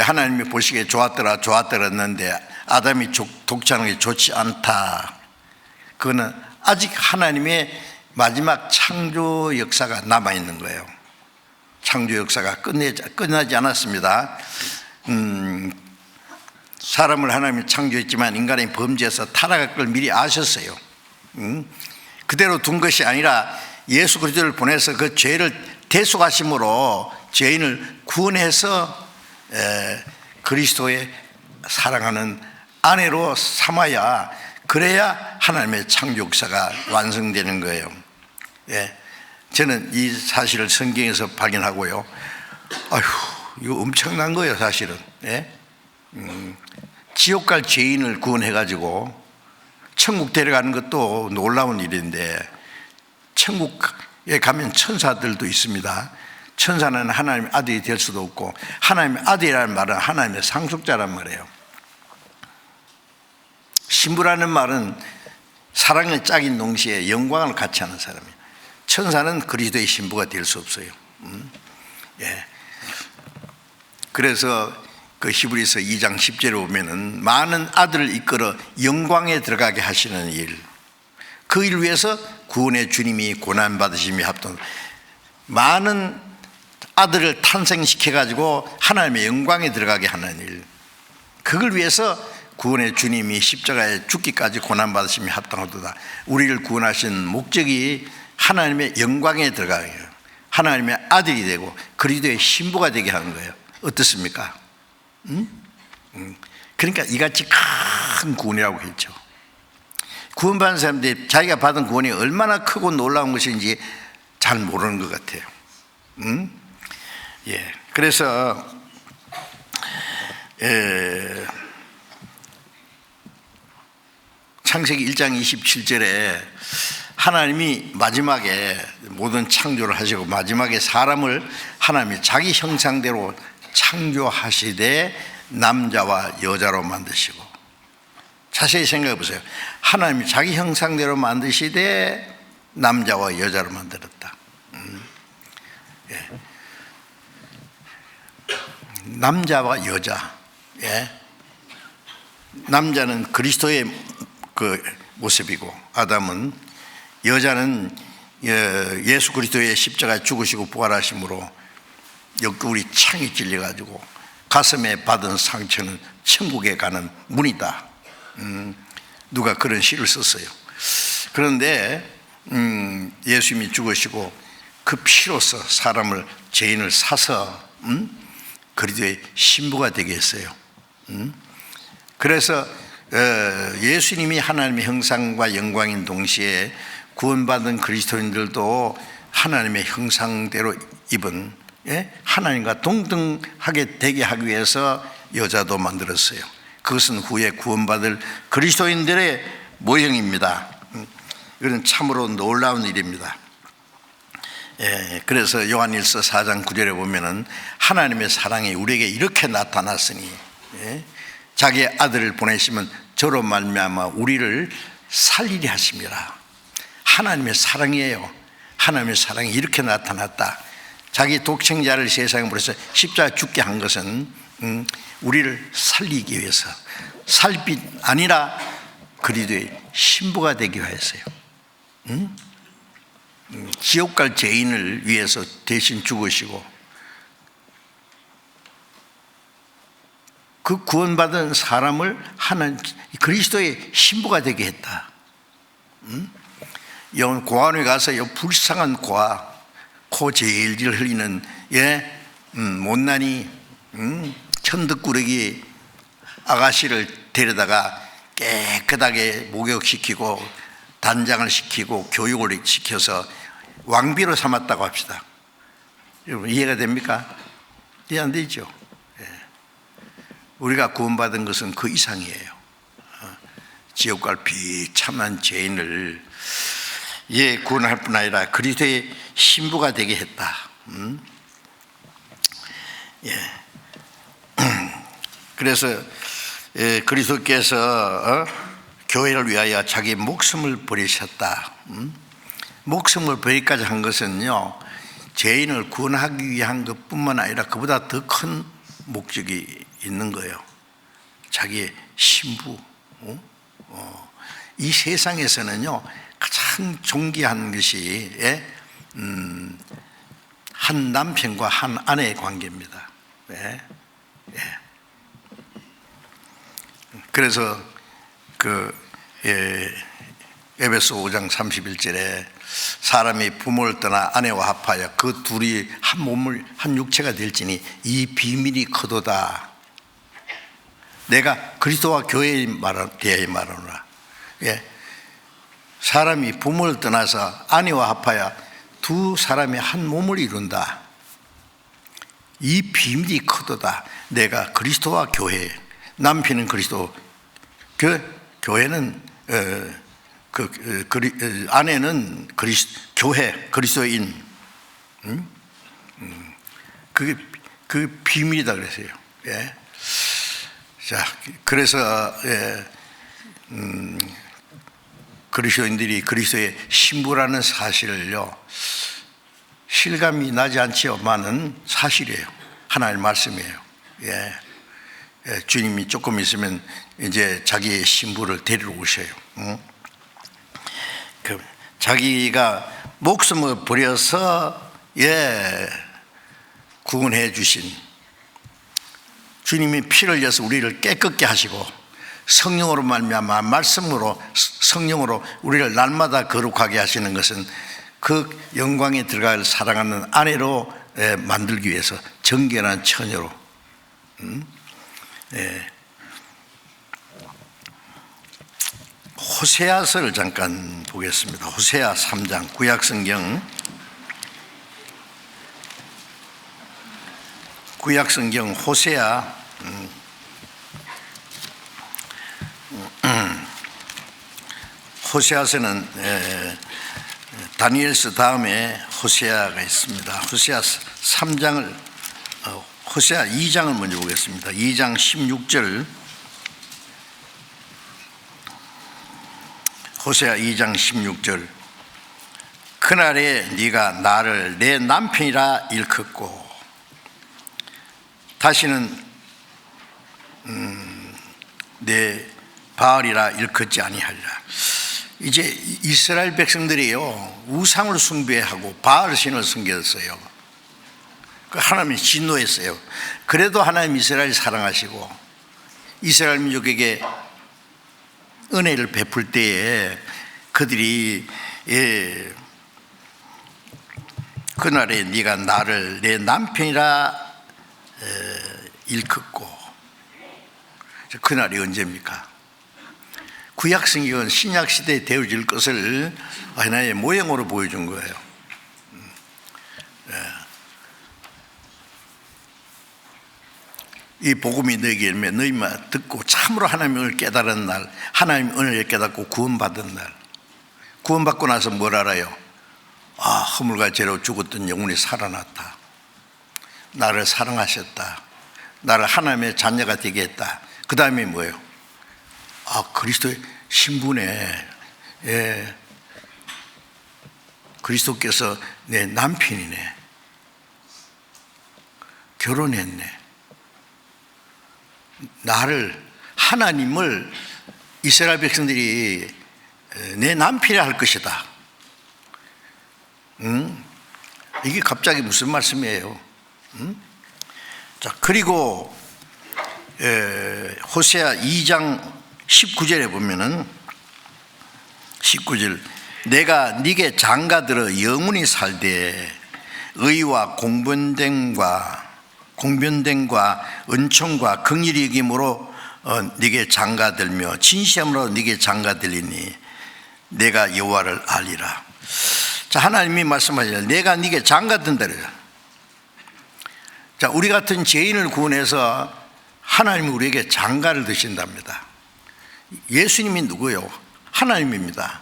하나님이 보시기에 좋았더라 했는데 아담이 독차는 게 좋지 않다. 그거는 아직 하나님의 마지막 창조 역사가 남아있는 거예요. 창조 역사가 끝나지 않았습니다. 사람을 하나님이 창조했지만 인간이 범죄해서 타락할 걸 미리 아셨어요. 그대로 둔 것이 아니라 예수 그리스도를 보내서 그 죄를 대속하심으로 죄인을 구원해서 그리스도의 사랑하는 아내로 삼아야, 그래야 하나님의 창조 역사가 완성되는 거예요. 저는 이 사실을 성경에서 발견하고요. 이거 엄청난 거예요, 사실은. 지옥 갈 죄인을 구원해가지고 천국 데려가는 것도 놀라운 일인데, 천국에 가면 천사들도 있습니다. 천사는 하나님의 아들이 될 수도 없고, 하나님의 아들이라는 말은 하나님의 상속자란 말이에요. 신부라는 말은 사랑의 짝인 동시에 영광을 같이 하는 사람이에요. 천사는 그리스도의 신부가 될 수 없어요. 그래서 그 히브리서 2장 10절에 보면은 많은 아들을 이끌어 영광에 들어가게 하시는 일, 그 일을 위해서 구원의 주님이 고난받으심이 합동, 많은 아들을 탄생시켜 가지고 하나님의 영광에 들어가게 하는 일, 그걸 위해서 구원의 주님이 십자가에 죽기까지 고난받으심이 합당하도다. 우리를 구원하신 목적이 하나님의 영광에 들어가게 해요. 하나님의 아들이 되고 그리스도의 신부가 되게 하는 거예요. 어떻습니까? 그러니까 이같이 큰 구원이라고 했죠. 구원받은 사람들이 자기가 받은 구원이 얼마나 크고 놀라운 것인지 잘 모르는 것 같아요. 그래서 창세기 1장 27절에 하나님이 마지막에 모든 창조를 하시고 마지막에 사람을 하나님이 자기 형상대로 창조하시되 남자와 여자로 만드시고, 자세히 생각해 보세요. 하나님이 자기 형상대로 만드시되 남자와 여자로 만들었다. 남자와 여자, 남자는 그리스도의 그 모습이고 아담은, 여자는 예수 그리스도의 십자가에 죽으시고 부활하심으로 옆구리 창이 찔려가지고 가슴에 받은 상처는 천국에 가는 문이다. 누가 그런 시를 썼어요. 그런데 예수님이 죽으시고 그 피로서 사람을, 죄인을 사서 그리스도의 신부가 되게 했어요. 그래서 예수님이 하나님의 형상과 영광인 동시에 구원받은 그리스도인들도 하나님의 형상대로 입은, 하나님과 동등하게 되게 하기 위해서 여자도 만들었어요. 그것은 후에 구원받을 그리스도인들의 모형입니다. 이건 참으로 놀라운 일입니다. 그래서 요한일서 4장 9절에 보면은 하나님의 사랑이 우리에게 이렇게 나타났으니 자기의 아들을 보내시면 저로 말미암아 우리를 살리려 하심이라. 하나님의 사랑이에요. 하나님의 사랑이 이렇게 나타났다. 자기 독생자를 세상에 보내서 십자가에 죽게 한 것은 우리를 살리기 위해서, 살 뿐 아니라 그리스도의 신부가 되기 위해서요. 지옥 갈 죄인을 위해서 대신 죽으시고 그 구원받은 사람을 하나님 그리스도의 신부가 되게 했다. 고아원에 가서 불쌍한 고아, 코 질질 흘리는 못난이 천득꾸러기 아가씨를 데려다가 깨끗하게 목욕시키고 단장을 시키고 교육을 시켜서 왕비로 삼았다고 합시다. 여러분 이해가 됩니까? 이해 안 되죠? 우리가 구원받은 것은 그 이상이에요. 지옥 갈 비참한 죄인을 구원할 뿐 아니라 그리스도의 신부가 되게 했다. 그래서 그리스도께서 교회를 위하여 자기 목숨을 버리셨다. 목숨을 버리기까지 한 것은요, 죄인을 구원하기 위한 것뿐만 아니라 그보다 더 큰 목적이 있는 거예요. 자기의 신부. 이 세상에서는요 가장 존귀한 것이 한 남편과 한 아내의 관계입니다. 그래서 에베소 5장 31절에 사람이 부모를 떠나 아내와 합하여 그 둘이 한 몸을 한 육체가 될지니 이 비밀이 크도다. 내가 그리스도와 교회에 대하여 말하노라. 사람이 부모를 떠나서 아내와 합하여 두 사람이 한 몸을 이룬다. 이 비밀이 크도다. 내가 그리스도와 교회, 남편은 그리스도, 교회는 아내는 교회, 그리스도인. 그게 그 비밀이다 그랬어요. 자, 그래서 그리스도인들이 그리스도의 신부라는 사실을요, 실감이 나지 않지만은 사실이에요. 하나님의 말씀이에요. 주님이 조금 있으면 이제 자기의 신부를 데리러 오셔요. 자기가 목숨을 버려서 구원해 주신 주님이 피를 흘려서 우리를 깨끗게 하시고 성령으로 말미암아 말씀으로 성령으로 우리를 날마다 거룩하게 하시는 것은 그 영광에 들어갈 사랑하는 아내로 만들기 위해서 정결한 처녀로. 호세아서를 잠깐 보겠습니다. 호세아 3장 구약성경 호세아 호세아서는 다니엘서 다음에 호세아가 있습니다. 호세아 3장을 호세아 2장을 먼저 보겠습니다. 2장 16절. 호세아 2장 16절. 그날에 네가 나를 내 남편이라 일컫고 내 바알이라 일컫지 아니하리라. 이제 이스라엘 백성들이요, 우상을 숭배하고 바알 신을 섬겼어요. 하나님이 진노했어요. 그래도 하나님 이스라엘 사랑하시고 이스라엘 민족에게 은혜를 베풀 때에 그들이 그날에 네가 나를 내 남편이라 일컫고, 그날이 언제입니까? 구약성경은 신약시대에 되어질 것을 하나의 모형으로 보여준 거예요. 이 복음이 너에게 일면 너희만 듣고 참으로 하나님을 깨달은 날, 하나님 은혜를 깨닫고 구원받은 날. 구원받고 나서 뭘 알아요? 허물과 죄로 죽었던 영혼이 살아났다. 나를 사랑하셨다. 나를 하나님의 자녀가 되게 했다. 그 다음에 뭐예요? 그리스도의 신분에, 그리스도께서 내 남편이네. 결혼했네. 나를, 하나님을 이스라엘 백성들이 내 남편이라 할 것이다. 이게 갑자기 무슨 말씀이에요? 자, 그리고 호세아 2장 19절에 보면은 19절, 내가 네게 장가들어 영원히 살되 의와 공변됨과 은총과 긍휼히 여김으로 네게 장가들며 진시함으로 네게 장가들리니 내가 여호와를 알리라. 자, 하나님이 말씀하시죠. 내가 네게 장가든다. 자, 우리 같은 죄인을 구원해서 하나님이 우리에게 장가를 드신답니다. 예수님이 누구예요? 하나님입니다.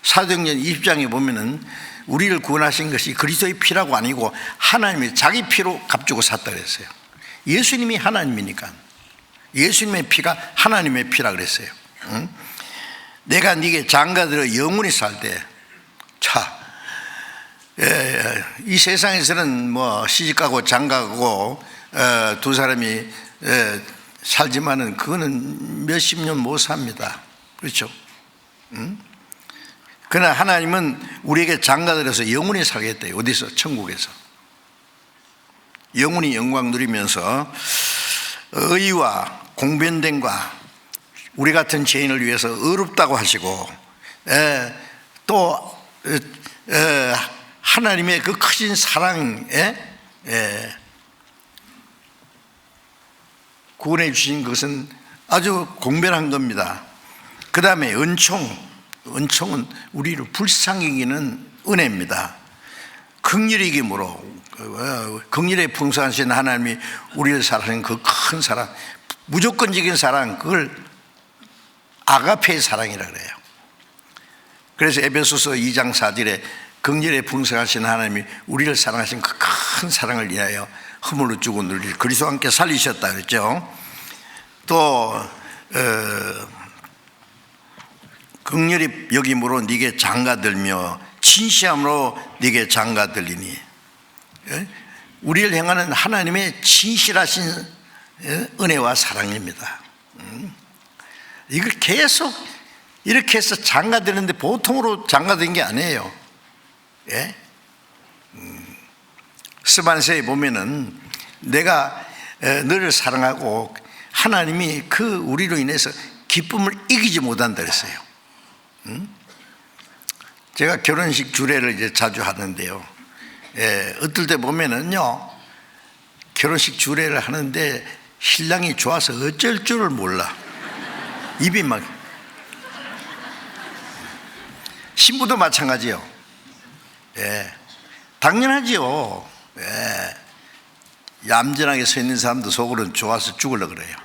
사도행전 20장에 보면은 우리를 구원하신 것이 그리스도의 피라고 아니고 하나님이 자기 피로 값주고 샀다 그랬어요. 예수님이 하나님이니까 예수님의 피가 하나님의 피라 그랬어요. 내가 네게 장가들어 영원히 살되, 자, 이 세상에서는 뭐 시집가고 장가가고 두 사람이 살지만은 그거는 몇십 년 못 삽니다. 그렇죠? 그러나 하나님은 우리에게 장가들어서 영원히 살겠대요. 어디서? 천국에서 영원히 영광 누리면서 의와 공변됨과 우리 같은 죄인을 위해서 의롭다고 하시고, 또 하나님의 그 크신 사랑에 구원해 주신 것은 아주 공변한 겁니다. 그 다음에 은총은 우리를 불쌍히 여기는 은혜입니다. 긍휼히 여김으로, 긍휼에 풍성하신 하나님이 우리를 사랑하는 그 큰 사랑, 무조건적인 사랑, 그걸 아가페의 사랑이라 그래요. 그래서 에베소서 2장 4절에 긍휼에 풍성하신 하나님이 우리를 사랑하신 그 큰 사랑을 위하여 허물로 죽은 우리를 그리스도와 함께 살리셨다 그랬죠. 또 긍휼히 여김으로 네게 장가들며 진시함으로 네게 장가들리니, 우리를 향하는 하나님의 진실하신 은혜와 사랑입니다. 이걸 계속 이렇게 해서 장가드는데 보통으로 장가된 게 아니에요. 스반세에 보면은 내가 너를 사랑하고 하나님이 그 우리로 인해서 기쁨을 이기지 못한다 그랬어요. 제가 결혼식 주례를 이제 자주 하는데요. 어떨 때 보면은요, 결혼식 주례를 하는데 신랑이 좋아서 어쩔 줄을 몰라. 입이 막, 신부도 마찬가지요. 당연하지요. 얌전하게 서 있는 사람도 속으로는 좋아서 죽으려고 그래요.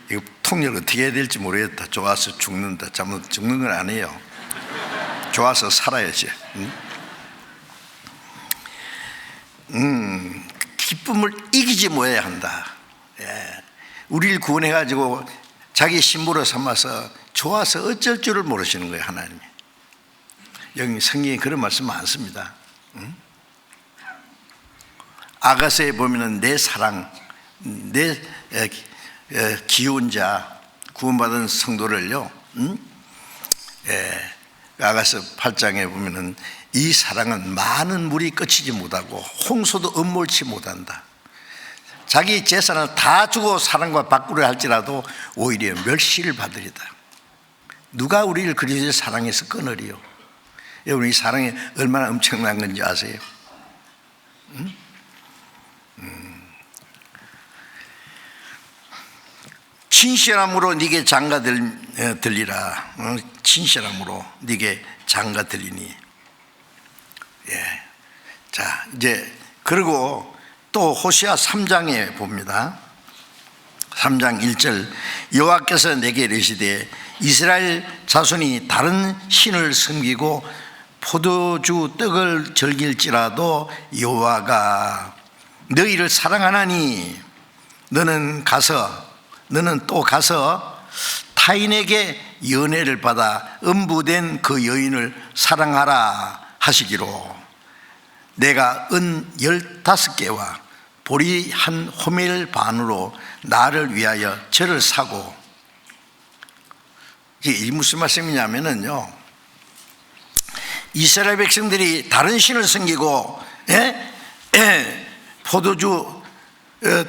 이거 통역 어떻게 해야 될지 모르겠다. 좋아서 죽는다. 잘못 죽는 건 아니에요. 좋아서 살아야지. 기쁨을 이기지 못해야 한다. 우리를 구원해가지고 자기 신부로 삼아서 좋아서 어쩔 줄을 모르시는 거예요, 하나님이. 여기 성경에 그런 말씀 많습니다. 아가서에 보면은 내 사랑, 내 기혼자 구원받은 성도를요, 아가서 8장에 보면은 이 사랑은 많은 물이 끝이지 못하고 홍수도 엄몰치 못한다. 자기 재산을 다 주고 사랑과 바꾸려 할지라도 오히려 멸시를 받으리다. 누가 우리를 그리스도의 사랑해서 끊으리요? 여러분, 이 사랑이 얼마나 엄청난 건지 아세요? 진실함으로 네게 장가 들리라. 진실함으로 네게 장가 들리니. 예. 자, 이제 그리고 또 호시아 3장에 봅니다. 3장 1절, 여호와께서 내게 이르시되 이스라엘 자손이 다른 신을 섬기고 포도주 떡을 즐길지라도 여호와가 너희를 사랑하나니 너는 또 가서 타인에게 연애를 받아 음부된 그 여인을 사랑하라 하시기로 내가 은 15개와 보리 한 호멜 반으로 나를 위하여 절을 사고. 이게 무슨 말씀이냐면요, 이스라엘 백성들이 다른 신을 섬기고 포도주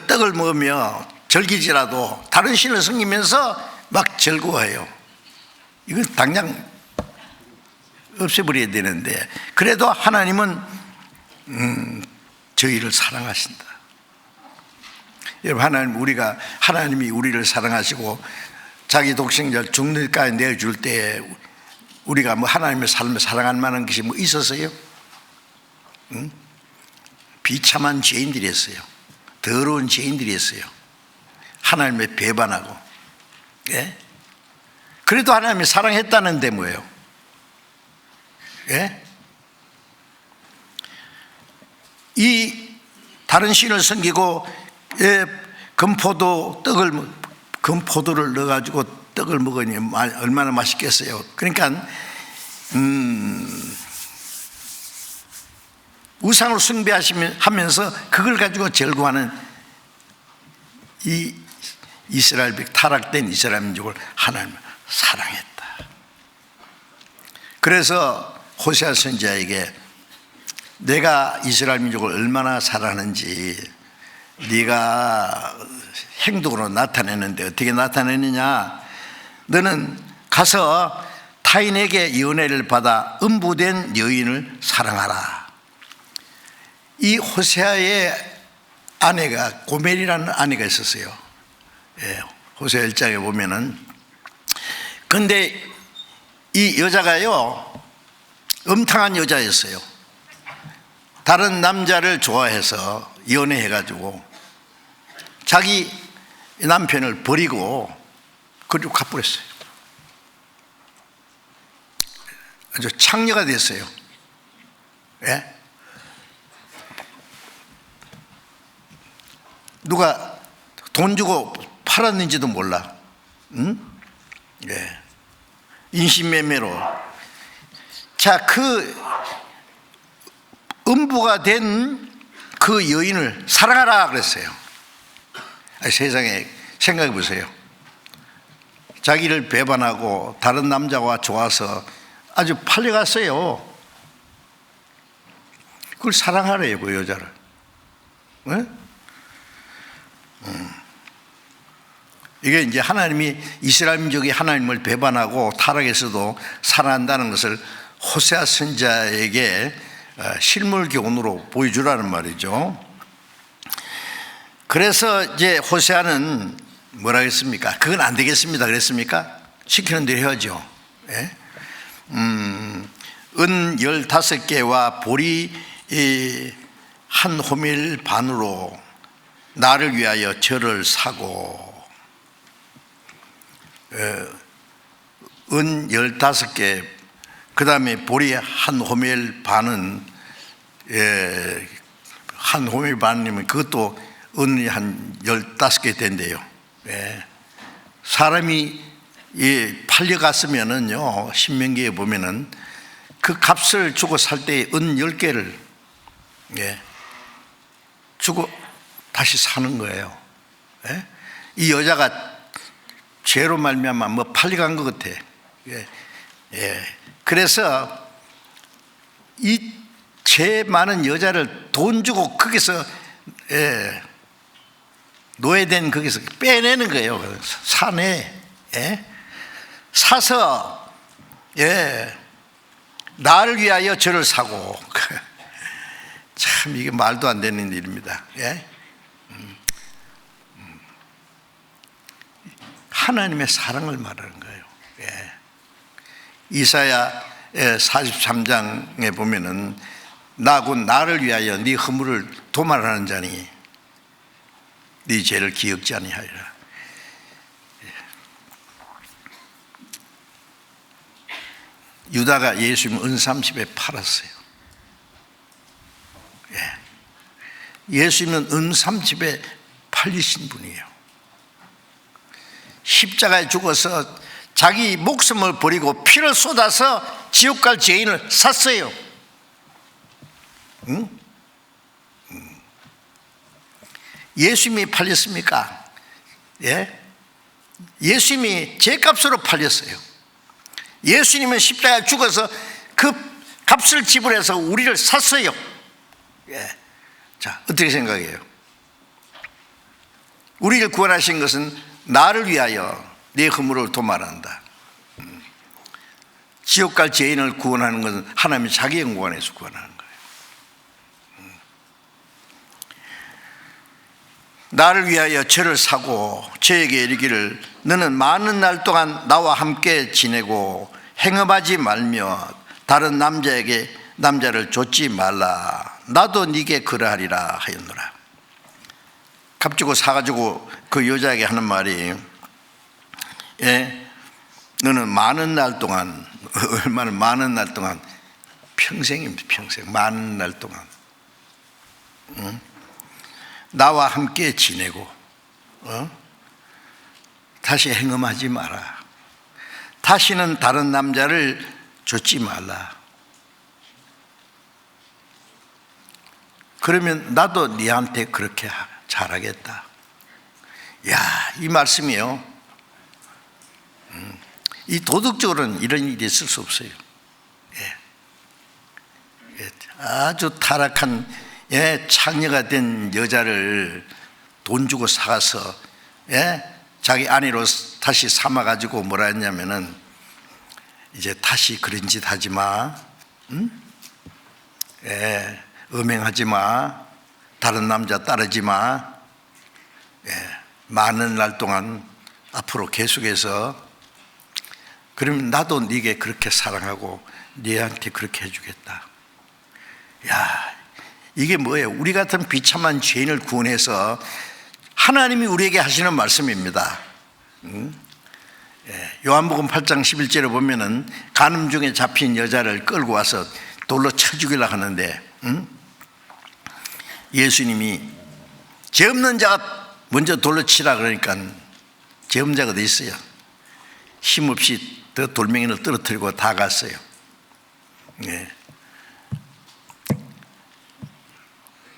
떡을 먹으며 즐기지라도 다른 신을 섬기면서 막 즐거워해요. 이건 당장 없애버려야 되는데, 그래도 하나님은 저희를 사랑하신다. 여러분, 하나님이 우리를 사랑하시고 자기 독생자를 죽는 데까지 내어줄 때 우리가 뭐 하나님의 삶을 사랑할 만한 것이 뭐 있었어요? 비참한 죄인들이었어요. 더러운 죄인들이었어요. 하나님의 배반하고. 예? 그래도 하나님이 사랑했다는데 뭐예요? 예? 이 다른 신을 섬기고 금포도를 넣어가지고 떡을 먹으니 얼마나 맛있겠어요. 그러니까 우상을 숭배하면서 그걸 가지고 즐거워하는 이 이스라엘 타락된 이스라엘 민족을 하나님은 사랑했다. 그래서 호세아 선지자에게 내가 이스라엘 민족을 얼마나 사랑하는지 네가 행동으로 나타내는데 어떻게 나타내느냐? 너는 가서 타인에게 연애를 받아 음부된 여인을 사랑하라. 이 호세아의 아내가 고멜이라는 아내가 있었어요. 예, 호세아 1장에 보면은. 근데 이 여자가요, 음탕한 여자였어요. 다른 남자를 좋아해서 연애해가지고 자기 남편을 버리고 그리고 가버렸어요. 아주 창녀가 됐어요. 예? 누가 돈 주고 팔았는지도 몰라. 응? 예. 인신매매로. 자, 그 음부가 된 그 여인을 사랑하라 그랬어요. 세상에 생각해 보세요. 자기를 배반하고 다른 남자와 좋아서 아주 팔려갔어요. 그걸 사랑하래요, 그 여자를. 네? 이게 이제 하나님이 이스라엘 민족이 하나님을 배반하고 타락해서도 사랑한다는 것을 호세아 선지자에게 실물 교훈으로 보여주라는 말이죠. 그래서 이제 호세아는 뭐라 했습니까? 그건 안 되겠습니다 그랬습니까? 시키는 대로 해야죠. 예? 은 15개와 보리 한 호밀 반으로 나를 위하여 절을 사고, 은 15개, 그 다음에 보리 한 호밀 반은, 한 호밀 반이면 그것도 은이 한 15개 된대요. 예. 사람이 팔려갔으면은요, 신명기에 보면은 그 값을 주고 살 때 은 10개를 주고 다시 사는 거예요. 예? 이 여자가 죄로 말미암아 뭐 팔려간 것 같아. 그래서 이 죄 많은 여자를 돈 주고 거기서 노예된 거기서 빼내는 거예요. 사내 사서 나를 위하여 저를 사고. 참 이게 말도 안 되는 일입니다. 하나님의 사랑을 말하는 거예요. 이사야 43장에 보면은 나고 나를 위하여 네 허물을 도말하는 자니 네 죄를 기억지 아니하리라. 유다가 예수님 은30에 팔았어요. 예수님은 은30에 팔리신 분이에요. 십자가에 죽어서 자기 목숨을 버리고 피를 쏟아서 지옥 갈 죄인을 샀어요. 예수님이 팔렸습니까? 예수님이 죄값으로 팔렸어요. 예수님은 십자가에 죽어서 그 값을 지불해서 우리를 샀어요. 자, 어떻게 생각해요? 우리를 구원하신 것은 나를 위하여 내 허물을 도말한다. 지옥 갈 죄인을 구원하는 것은 하나님이 자기 영광에서 구원하는 거예요. 나를 위하여 저를 사고 저에게 이르기를 너는 많은 날 동안 나와 함께 지내고 행음하지 말며 다른 남자를 좇지 말라. 나도 네게 그러하리라 하였노라. 값주고 사가지고 그 여자에게 하는 말이 너는 많은 날 동안 얼마나 많은 날 동안 평생입니다. 평생 많은 날 동안 나와 함께 지내고 다시 행음하지 마라. 다시는 다른 남자를 좇지 말라. 그러면 나도 네한테 그렇게 잘하겠다. 야, 이 말씀이요. 이 도덕적으로는 이런 일이 있을 수 없어요. 아주 타락한 창녀가 된 여자를 돈 주고 사가서 자기 아내로 다시 삼아가지고 뭐라 했냐면은 이제 다시 그런 짓 하지 마. 음행하지 마. 다른 남자 따르지 마. 많은 날 동안 앞으로 계속해서 그러면 나도 네게 그렇게 사랑하고 네한테 그렇게 해주겠다. 야, 이게 뭐예요? 우리 같은 비참한 죄인을 구원해서 하나님이 우리에게 하시는 말씀입니다. 요한복음 8장 11절에 보면은 간음 중에 잡힌 여자를 끌고 와서 돌로 쳐 죽이려고 하는데 예수님이 죄 없는 자가 먼저 돌로 치라 그러니까 죄 없는 자가 어디 있어요? 힘없이 더 돌멩이를 떨어뜨리고 다 갔어요.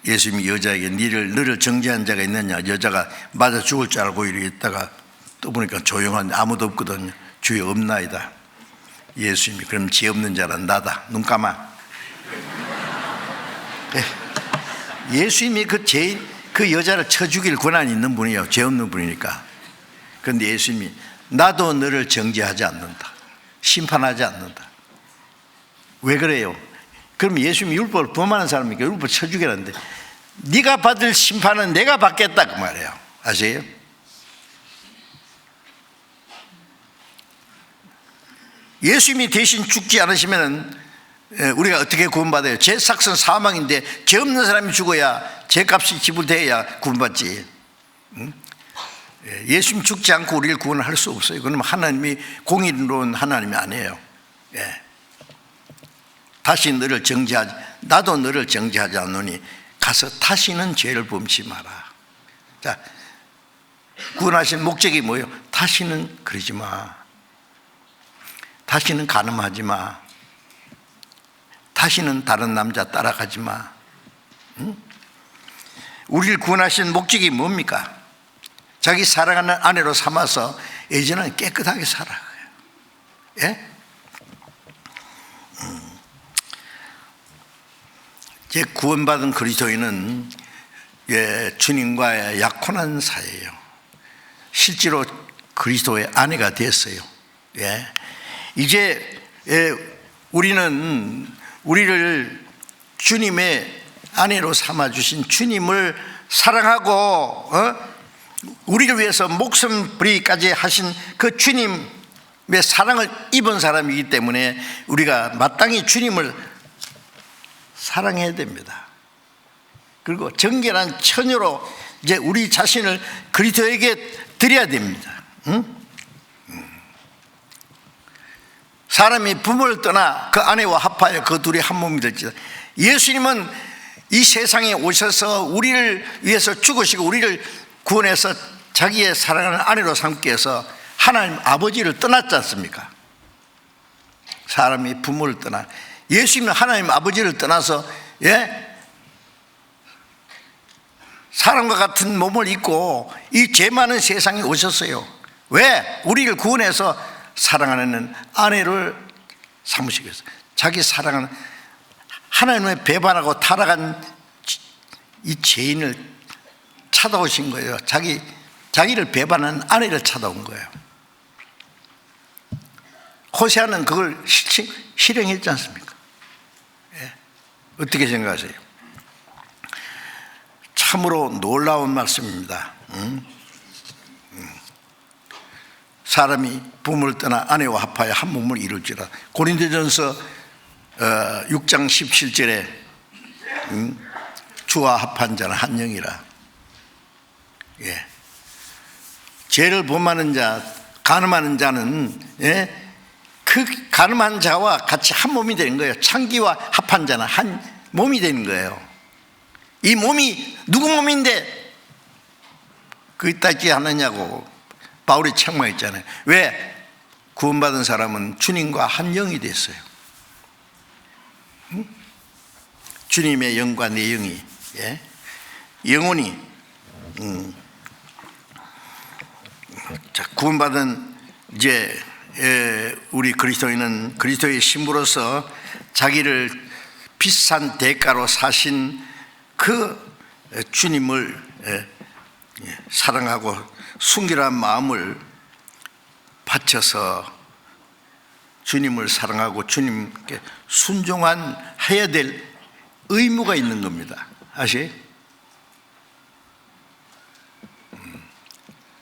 예수님이 여자에게 너를 정죄한 자가 있느냐? 여자가 맞아 죽을 줄 알고 이리 있다가 또 보니까 조용한데 아무도 없거든요. 주여 없나이다. 예수님이 그럼 죄 없는 자는 나다. 눈 감아. 예수님이 그 여자를 쳐 죽일 권한이 있는 분이에요. 죄 없는 분이니까. 그런데 예수님이 나도 너를 정죄하지 않는다. 심판하지 않는다. 왜 그래요? 그럼 예수님이 율법을 범하는 사람이니까 율법을 쳐 죽이라는데 네가 받을 심판은 내가 받겠다 그 말이에요. 아세요? 예수님이 대신 죽지 않으시면 우리가 어떻게 구원받아요? 죄 삭은 사망인데 죄 없는 사람이 죽어야 죄값이 지불돼야 구원받지. 예수님 죽지 않고 우리를 구원할 수 없어요. 그럼 하나님이 공의로운 하나님이 아니에요. 다시 너를 정죄하지, 나도 너를 정죄하지 않노니 가서 다시는 죄를 범치 마라. 자, 구원하신 목적이 뭐예요? 다시는 그러지 마. 다시는 간음하지 마. 다시는 다른 남자 따라가지 마. 우리를 구원하신 목적이 뭡니까? 자기 사랑하는 아내로 삼아서 이제는 깨끗하게 살아가요. 예? 이제 구원받은 그리스도인은 주님과의 약혼한 사이예요. 실제로 그리스도의 아내가 됐어요. 이제 우리를 주님의 아내로 삼아주신 주님을 사랑하고 우리를 위해서 목숨 부리기까지 하신 그 주님의 사랑을 입은 사람이기 때문에 우리가 마땅히 주님을 사랑해야 됩니다. 그리고 정결한 처녀로 이제 우리 자신을 그리스도에게 드려야 됩니다. 사람이 부모를 떠나 그 아내와 합하여 그 둘이 한 몸이 될지다. 예수님은 이 세상에 오셔서 우리를 위해서 죽으시고 우리를 구원해서 자기의 사랑하는 아내로 삼기 위해서 하나님 아버지를 떠났지 않습니까? 사람이 부모를 떠나, 예수님은 하나님 아버지를 떠나서 사람과 같은 몸을 입고 이 죄 많은 세상에 오셨어요. 왜? 우리를 구원해서 사랑하는 아내를 삼으시기 위해서. 자기 사랑하는 하나님을 배반하고 타락한 이 죄인을 찾아오신 거예요. 자기를 배반한 아내를 찾아온 거예요. 호세아는 그걸 실행했지 않습니까? 어떻게 생각하세요? 참으로 놀라운 말씀입니다. 사람이 부모를 떠나 아내와 합하여 한 몸을 이룰지라. 고린도전서 6장 17절에 주와 합한 자는 한 영이라. 죄를 범하는 자, 간음하는 자는 그 간음한 자와 같이 한 몸이 되는 거예요. 창기와 합한 자는 한 몸이 되는 거예요. 이 몸이 누구 몸인데 그따지 않느냐고 바울이 책망했잖아요. 왜? 구원받은 사람은 주님과 한 영이 됐어요. 주님의 영과 내 영이 영혼이 자, 구원받은 이제 우리 그리스도인은 그리스도의 신부로서 자기를 비싼 대가로 사신 그 주님을 사랑하고 순결한 마음을 바쳐서 주님을 사랑하고 주님께 순종해야 될 의무가 있는 겁니다. 아시?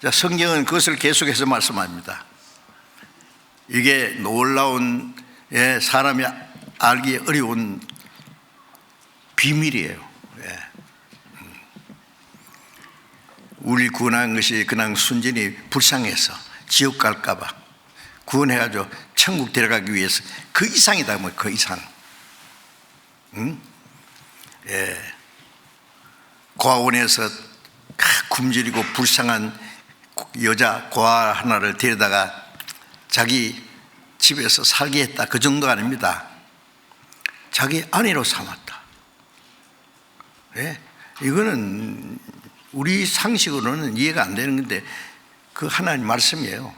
자, 성경은 그것을 계속해서 말씀합니다. 이게 놀라운 사람이 알기 어려운 비밀이에요. 우리 구원한 것이 그냥 순전히 불쌍해서 지옥 갈까봐 구원해가지고 천국 데려가기 위해서 그 이상이다, 뭐 그 이상. 고아원에서 굶주리고 불쌍한 여자 고아 하나를 데려다가 자기 집에서 살게 했다, 그 정도 아닙니다. 자기 아내로 삼았다. 이거는 우리 상식으로는 이해가 안 되는 건데 그 하나님 말씀이에요.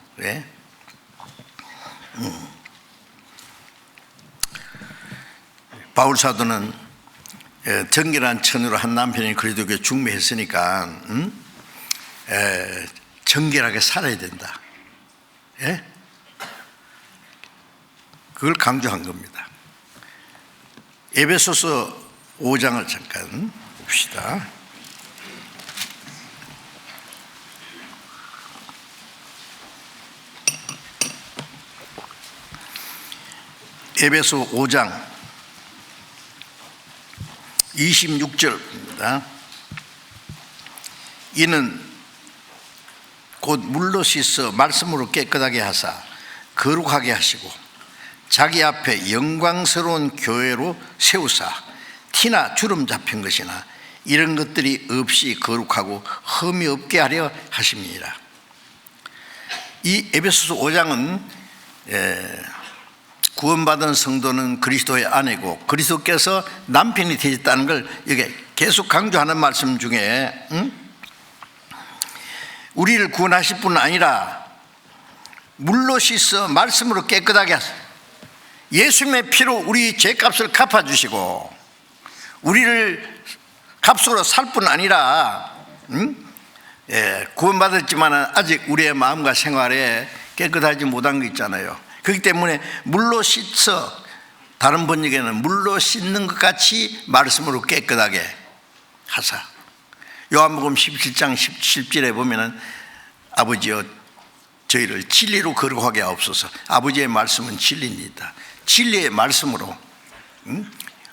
바울 사도는 정결한 처녀로 한 남편이 그리스도께 중매했으니까 정결하게 살아야 된다. 그걸 강조한 겁니다. 에베소서 5장을 잠깐 봅시다. 에베소 5장 26절입니다. 이는 곧 물로 씻어 말씀으로 깨끗하게 하사 거룩하게 하시고 자기 앞에 영광스러운 교회로 세우사 티나 주름 잡힌 것이나 이런 것들이 없이 거룩하고 흠이 없게 하려 하십니다. 이 에베소서 5장은 구원받은 성도는 그리스도의 아내고 그리스도께서 남편이 되셨다는 걸 이게 계속 강조하는 말씀 중에 우리를 구원하실 뿐 아니라 물로 씻어 말씀으로 깨끗하게 하소서. 예수님의 피로 우리 죄값을 갚아주시고 우리를 값으로 살 뿐 아니라 구원받았지만 아직 우리의 마음과 생활에 깨끗하지 못한 거 있잖아요. 그렇기 때문에 물로 씻어, 다른 번역에는 물로 씻는 것 같이 말씀으로 깨끗하게 하사. 요한복음 17장 17절에 보면은 아버지여 저희를 진리로 거룩하게 하옵소서. 아버지의 말씀은 진리입니다. 진리의 말씀으로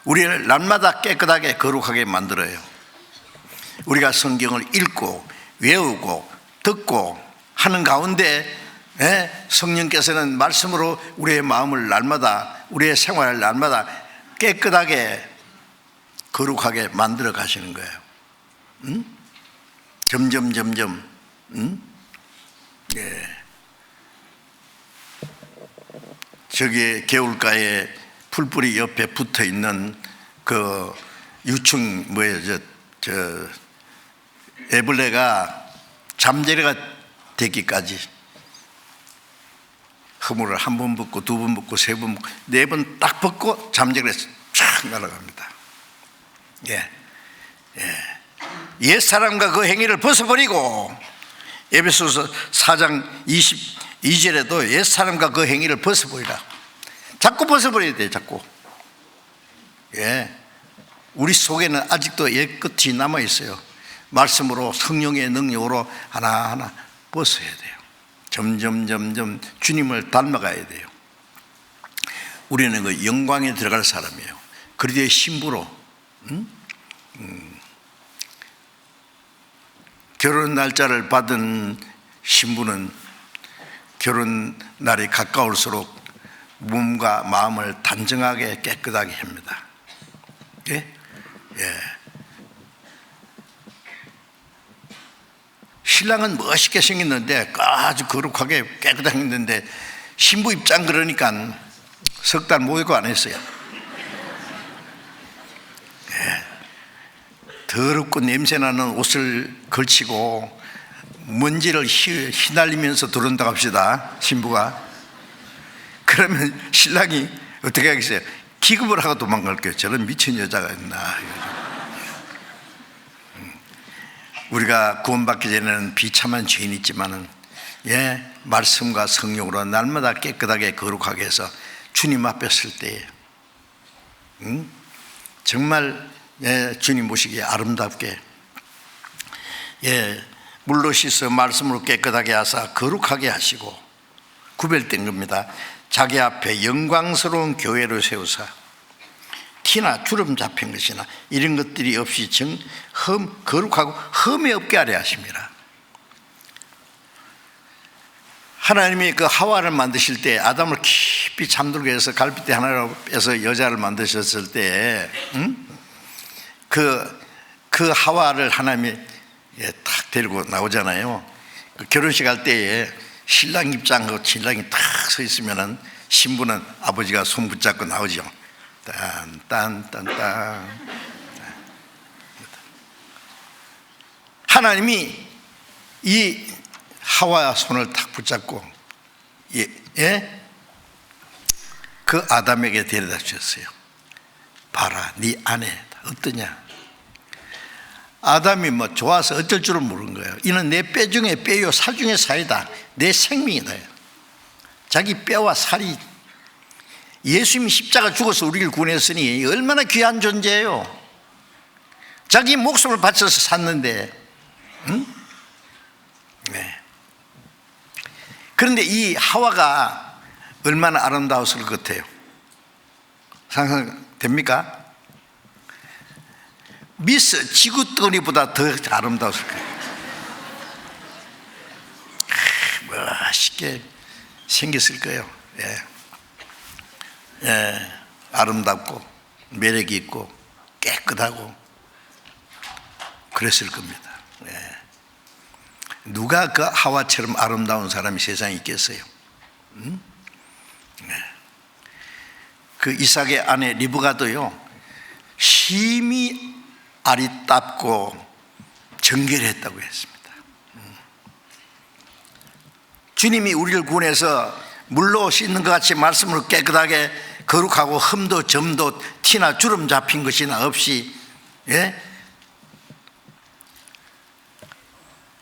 우리를 날마다 깨끗하게 거룩하게 만들어요. 우리가 성경을 읽고 외우고 듣고 하는 가운데 성령께서는 말씀으로 우리의 마음을 날마다, 우리의 생활을 날마다 깨끗하게 거룩하게 만들어 가시는 거예요. 점점 저기 개울가에 풀뿌리 옆에 붙어 있는 그 유충 애벌레가 잠재래가 되기까지 허물을 한 번 벗고 두 번 벗고 세 번 벗고 네 번 딱 벗고 잠재래가 쫙 날아갑니다. 옛사람과 그 행위를 벗어버리고, 에베소서 4장 22절에도 옛사람과 그 행위를 벗어버리라. 자꾸 벗어버려야 돼요. 자꾸. 우리 속에는 아직도 옛것이 남아있어요. 말씀으로 성령의 능력으로 하나하나 벗어야 돼요. 점점 주님을 닮아가야 돼요. 우리는 그 영광에 들어갈 사람이에요. 그리스도의 신부로 결혼 날짜를 받은 신부는 결혼 날이 가까울수록 몸과 마음을 단정하게 깨끗하게 합니다. 신랑은 멋있게 생겼는데 아주 거룩하게 깨끗하게 했는데 신부 입장 그러니까 석 달 모이고 안 했어요. 더럽고 냄새나는 옷을 걸치고 먼지를 휘날리면서 들어온다고 합시다. 신부가. 그러면 신랑이 어떻게 하겠어요? 기겁을 하고 도망갈 거예요. 저런 미친 여자가 있나. 우리가 구원받기 전에는 비참한 죄인이 있지만은 말씀과 성령으로 날마다 깨끗하게 거룩하게 해서 주님 앞에 설 때에 정말 주님 보시기에 아름답게 물로 씻어 말씀으로 깨끗하게 하사 거룩하게 하시고 구별된 겁니다. 자기 앞에 영광스러운 교회를 세우사 티나 주름 잡힌 것이나 이런 것들이 없이 거룩하고 흠이 없게 하려 하십니다. 하나님이 그 하와를 만드실 때 아담을 깊이 잠들게 해서 갈빗대 하나로 빼서 여자를 만드셨을 때 그 하와를 하나님이 탁 데리고 나오잖아요. 그 결혼식 할 때에 신랑 입장하고 신랑이 탁 서 있으면은 신부는 아버지가 손 붙잡고 나오죠. 딴. 하나님이 이 하와 손을 탁 붙잡고 그 아담에게 데려다 주셨어요. 봐라, 네 아내 어떠냐? 아담이 뭐 좋아서 어쩔 줄은 모르는 거예요. 이는 내 뼈 중에 뼈요 살 중에 살이다. 내 생명이다. 자기 뼈와 살이, 예수님이 십자가 죽어서 우리를 구원했으니 얼마나 귀한 존재예요. 자기 목숨을 바쳐서 샀는데 그런데 이 하와가 얼마나 아름다웠을 것 같아요. 상상됩니까? 미스 지구덩이보다 더 아름다웠을 거예요. 멋있게 생겼을 거예요. 아름답고 매력이 있고 깨끗하고 그랬을 겁니다. 누가 그 하와처럼 아름다운 사람이 세상에 있겠어요? 그 이삭의 아내 리브가도요 심히 아리답고 정결했다고 했습니다. 주님이 우리를 구원해서 물로 씻는 것 같이 말씀으로 깨끗하게 거룩하고 흠도 점도 티나 주름 잡힌 것이나 없이,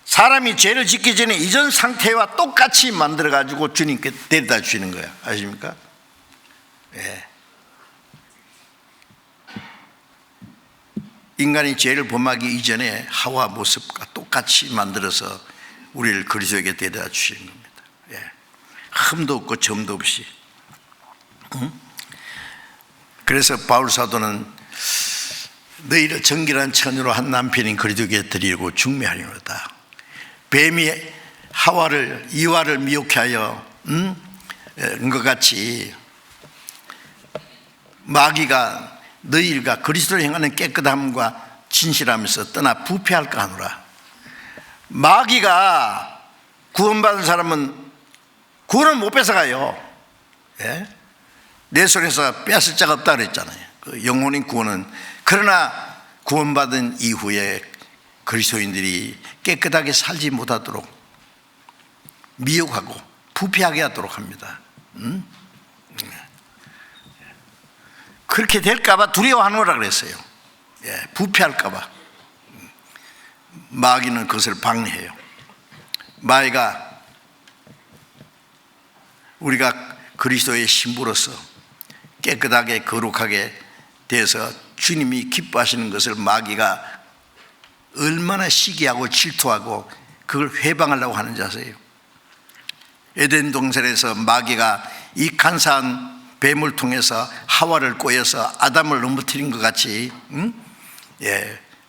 사람이 죄를 짓기 전에 이전 상태와 똑같이 만들어 가지고 주님께 데려다 주시는 거예요. 아십니까? 인간이 죄를 범하기 이전에 하와 모습과 똑같이 만들어서 우리를 그리스도에게 데려다 주시는 겁니다. 흠도 없고 점도 없이. 그래서 바울 사도는 너희를 정결한 처녀로 한 남편인 그리스도에게 드리고 중매하리로다. 뱀이 이와를 미혹해 하여 것 같이 마귀가 너희가 그리스도를 행하는 깨끗함과 진실하면서 떠나 부패할까 하노라. 마귀가 구원받은 사람은 구원을 못 뺏어가요. 내 손에서 뺏을 자가 없다 그랬잖아요. 그 영혼인 구원은. 그러나 구원받은 이후에 그리스도인들이 깨끗하게 살지 못하도록 미혹하고 부패하게 하도록 합니다. 그렇게 될까봐 두려워하노라 그랬어요. 부패할까봐. 마귀는 그것을 방해해요. 마귀가 우리가 그리스도의 신부로서 깨끗하게 거룩하게 돼서 주님이 기뻐하시는 것을 마귀가 얼마나 시기하고 질투하고 그걸 회방하려고 하는지 아세요? 에덴 동산에서 마귀가 이 간사한 뱀을 통해서 하와를 꼬여서 아담을 넘어뜨린 것 같이,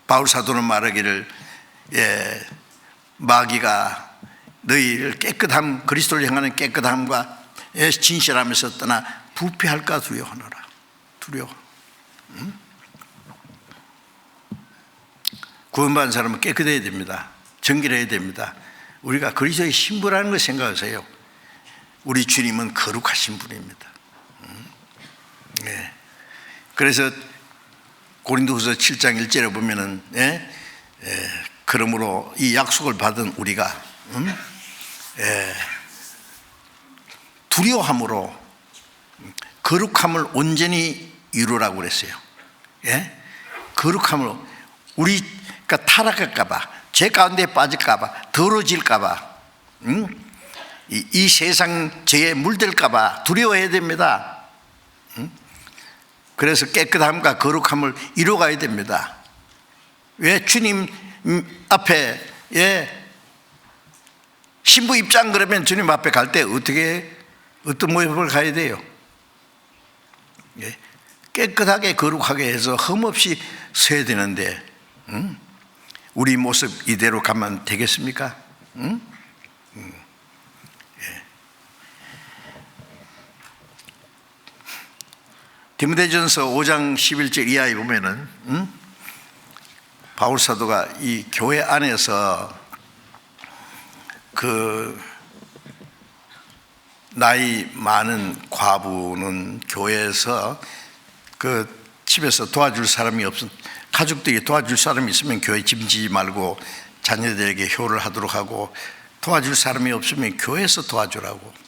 바울 사도는 말하기를, 마귀가 너희를 깨끗함, 그리스도를 향하는 깨끗함과 진실하면서 떠나 부패할까 두려워하노라. 두려워. 구원받은 사람은 깨끗해야 됩니다. 정결해야 됩니다. 우리가 그리스도의 신부라는 걸 생각하세요. 우리 주님은 거룩하신 분입니다. 그래서 고린도후서 7장 1절에 보면은, 그러므로 이 약속을 받은 우리가 두려워함으로 거룩함을 온전히 이루라고 그랬어요. 거룩함으로 우리가 타락할까봐, 죄 가운데 빠질까봐, 더러워질까봐, 이 세상 죄에 물들까봐 두려워해야 됩니다. 그래서 깨끗함과 거룩함을 이루어가야 됩니다. 왜? 주님 앞에, 신부 입장 그러면 주님 앞에 갈 때 어떤 모습을 가야 돼요? 깨끗하게 거룩하게 해서 흠없이 서야 되는데, 우리 모습 이대로 가면 되겠습니까? 디모데전서 5장 11절 이하에 보면은 바울 사도가 이 교회 안에서 그 나이 많은 과부는 교회에서 그 집에서 도와줄 사람이 없으면, 가족들이 도와줄 사람이 있으면 교회 짐지지 말고 자녀들에게 효를 하도록 하고, 도와줄 사람이 없으면 교회에서 도와주라고.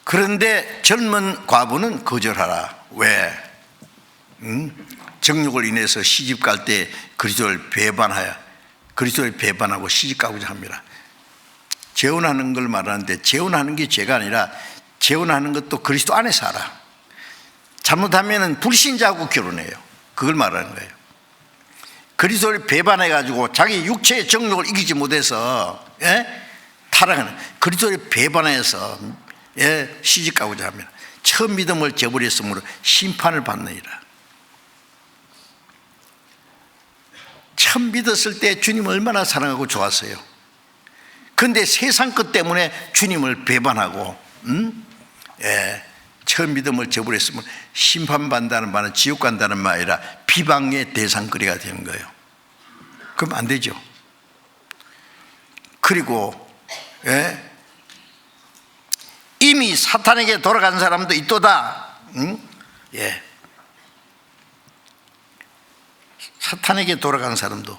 그런데 젊은 과부는 거절하라. 왜? 정욕을 인해서 시집 갈 때 그리스도를 배반하고 시집 가고자 합니다. 재혼하는 걸 말하는데, 재혼하는 게 죄가 아니라 재혼하는 것도 그리스도 안에서 알아. 잘못하면 불신자하고 결혼해요. 그걸 말하는 거예요. 그리스도를 배반해가지고 자기 육체의 정욕을 이기지 못해서 타락하는, 그리스도를 배반해서 시집 가고자 합니다. 처음 믿음을 저버렸으므로 심판을 받느니라. 처음 믿었을 때 주님 얼마나 사랑하고 좋았어요. 그런데 세상 것 때문에 주님을 배반하고 처음 믿음을 저버렸으면 심판받는다는 말은 지옥 간다는 말 아니라 비방의 대상거리가 되는 거예요. 그럼 안 되죠. 그리고 이미 사탄에게 돌아간 사람도 있도다. 사탄에게 돌아간 사람도.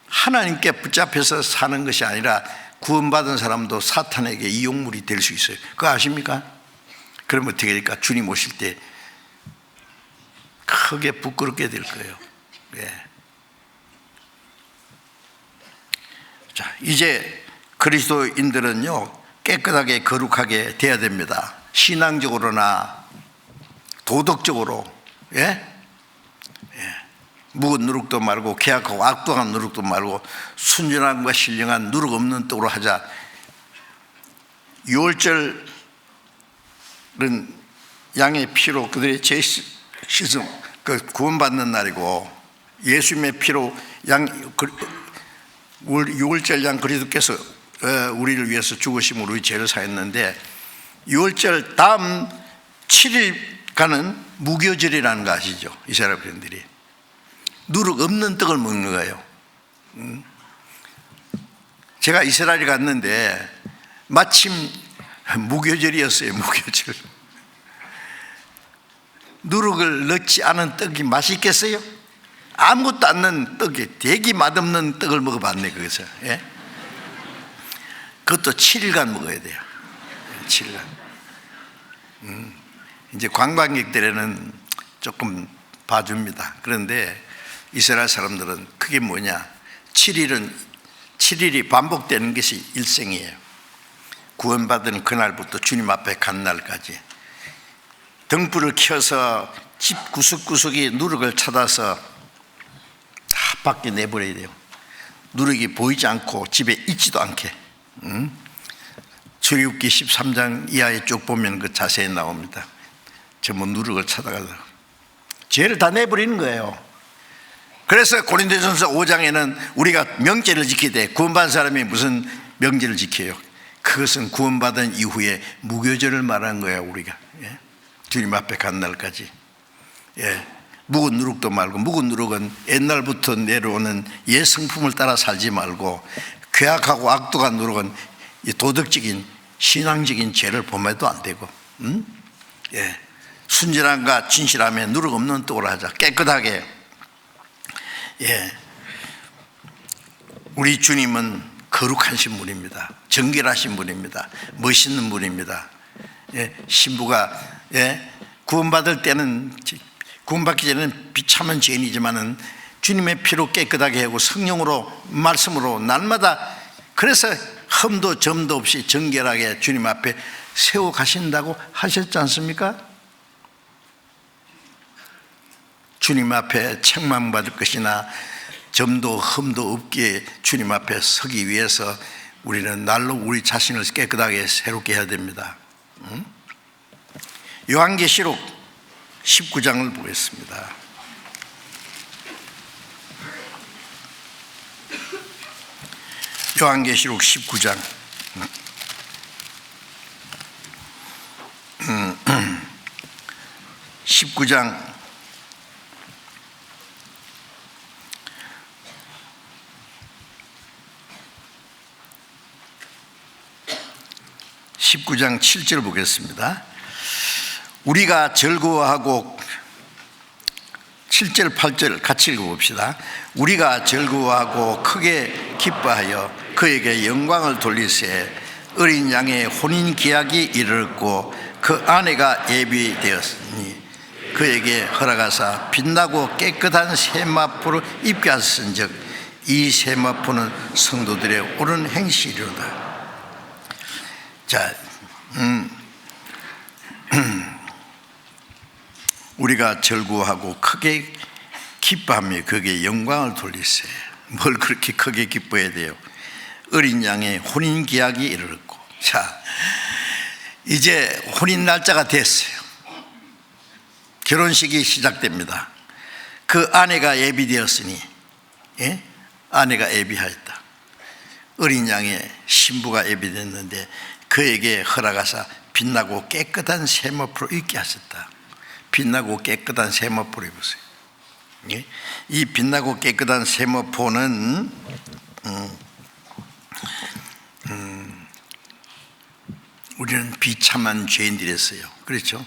하나님께 붙잡혀서 사는 것이 아니라 구원받은 사람도 사탄에게 이용물이 될 수 있어요. 그거 아십니까? 그러면 어떻게 될까? 주님 오실 때 크게 부끄럽게 될 거예요. 예. 자, 이제 그리스도인들은요, 깨끗하게 거룩하게 돼야 됩니다. 신앙적으로나 도덕적으로. 예? 묵은 누룩도 말고 계약하고 악독한 누룩도 말고 순전함과 신령한 누룩 없는 떡으로 하자. 6월절은 양의 피로 그들의 죄 씻음, 그 구원받는 날이고, 예수님의 피로 6월절 양 그리스도께서 우리를 위해서 죽으심으로 우리 죄를 사했는데, 6월절 다음 7일간은 무교절이라는 거 아시죠? 이스라엘 백성들이 누룩 없는 떡을 먹는 거예요. 제가 이스라엘에 갔는데 마침 무교절이었어요. 무교절. 누룩을 넣지 않은 떡이 맛있겠어요? 아무것도 안 넣은 떡이, 되게 맛없는 떡을 먹어봤네. 거기서. 예? 그것도 7일간 먹어야 돼요. 7일간. 이제 관광객들에는 조금 봐줍니다. 그런데 이스라엘 사람들은 그게 뭐냐, 7일이 반복되는 것이 일생이에요. 구원받은 그날부터 주님 앞에 간 날까지 등불을 켜서 집 구석구석에 누룩을 찾아서 다 밖에 내버려야 돼요. 누룩이 보이지 않고 집에 있지도 않게. 출애굽기 13장 이하에 쭉 보면 그 자세히 나옵니다. 전부 누룩을 찾아가서 죄를 다 내버리는 거예요. 그래서 고린도전서 5장에는 우리가 명제를 지켜야 돼. 구원받은 사람이 무슨 명제를 지켜요? 그것은 구원받은 이후에 무교절을 말하는 거예요. 우리가. 예? 주님 앞에 간 날까지. 예. 묵은 누룩도 말고, 묵은 누룩은 옛날부터 내려오는 옛 성품을 따라 살지 말고, 괴악하고 악독한 누룩은 도덕적인 신앙적인 죄를 범해도 안 되고, 예. 순전함과 진실함에 누룩 없는 떡으로 하자. 깨끗하게. 예. 우리 주님은 거룩하신 분입니다. 정결하신 분입니다. 멋있는 분입니다. 예. 신부가, 예, 구원받을 때는, 구원받기 전에는 비참한 죄인이지만은 주님의 피로 깨끗하게 하고 성령으로, 말씀으로 날마다, 그래서 흠도 점도 없이 정결하게 주님 앞에 세워 가신다고 하셨지 않습니까? 주님 앞에 책망받을 것이나 점도 흠도 없게 주님 앞에 서기 위해서 우리는 날로 우리 자신을 깨끗하게 새롭게 해야 됩니다. 요한계시록 19장을 보겠습니다. 요한계시록 19장. 19장 19장 7절 보겠습니다. 우리가 즐거워하고, 7절 8절 같이 읽어봅시다. 우리가 즐거워하고 크게 기뻐하여 그에게 영광을 돌리세. 어린 양의 혼인 기약이 이르렀고 그 아내가 예비되었으니 그에게 허락하사 빛나고 깨끗한 세마포를 입게 하셨은즉 이 세마포는 성도들의 옳은 행실이로다. 자, 우리가 즐거워하고 크게 기뻐하며 그에게 영광을 돌리세. 뭘 그렇게 크게 기뻐해야 돼요? 어린 양의 혼인 기약이 이르렀고. 자, 이제 혼인 날짜가 됐어요. 결혼식이 시작됩니다. 그 아내가 예비되었으니, 예? 아내가 예비하였다. 어린 양의 신부가 예비됐는데 그에게 허락하사 빛나고 깨끗한 세마포를 입게 하셨다. 빛나고 깨끗한 세마포를 입으세요. 예? 이 빛나고 깨끗한 세마포는 우리는 비참한 죄인들이었어요. 그렇죠?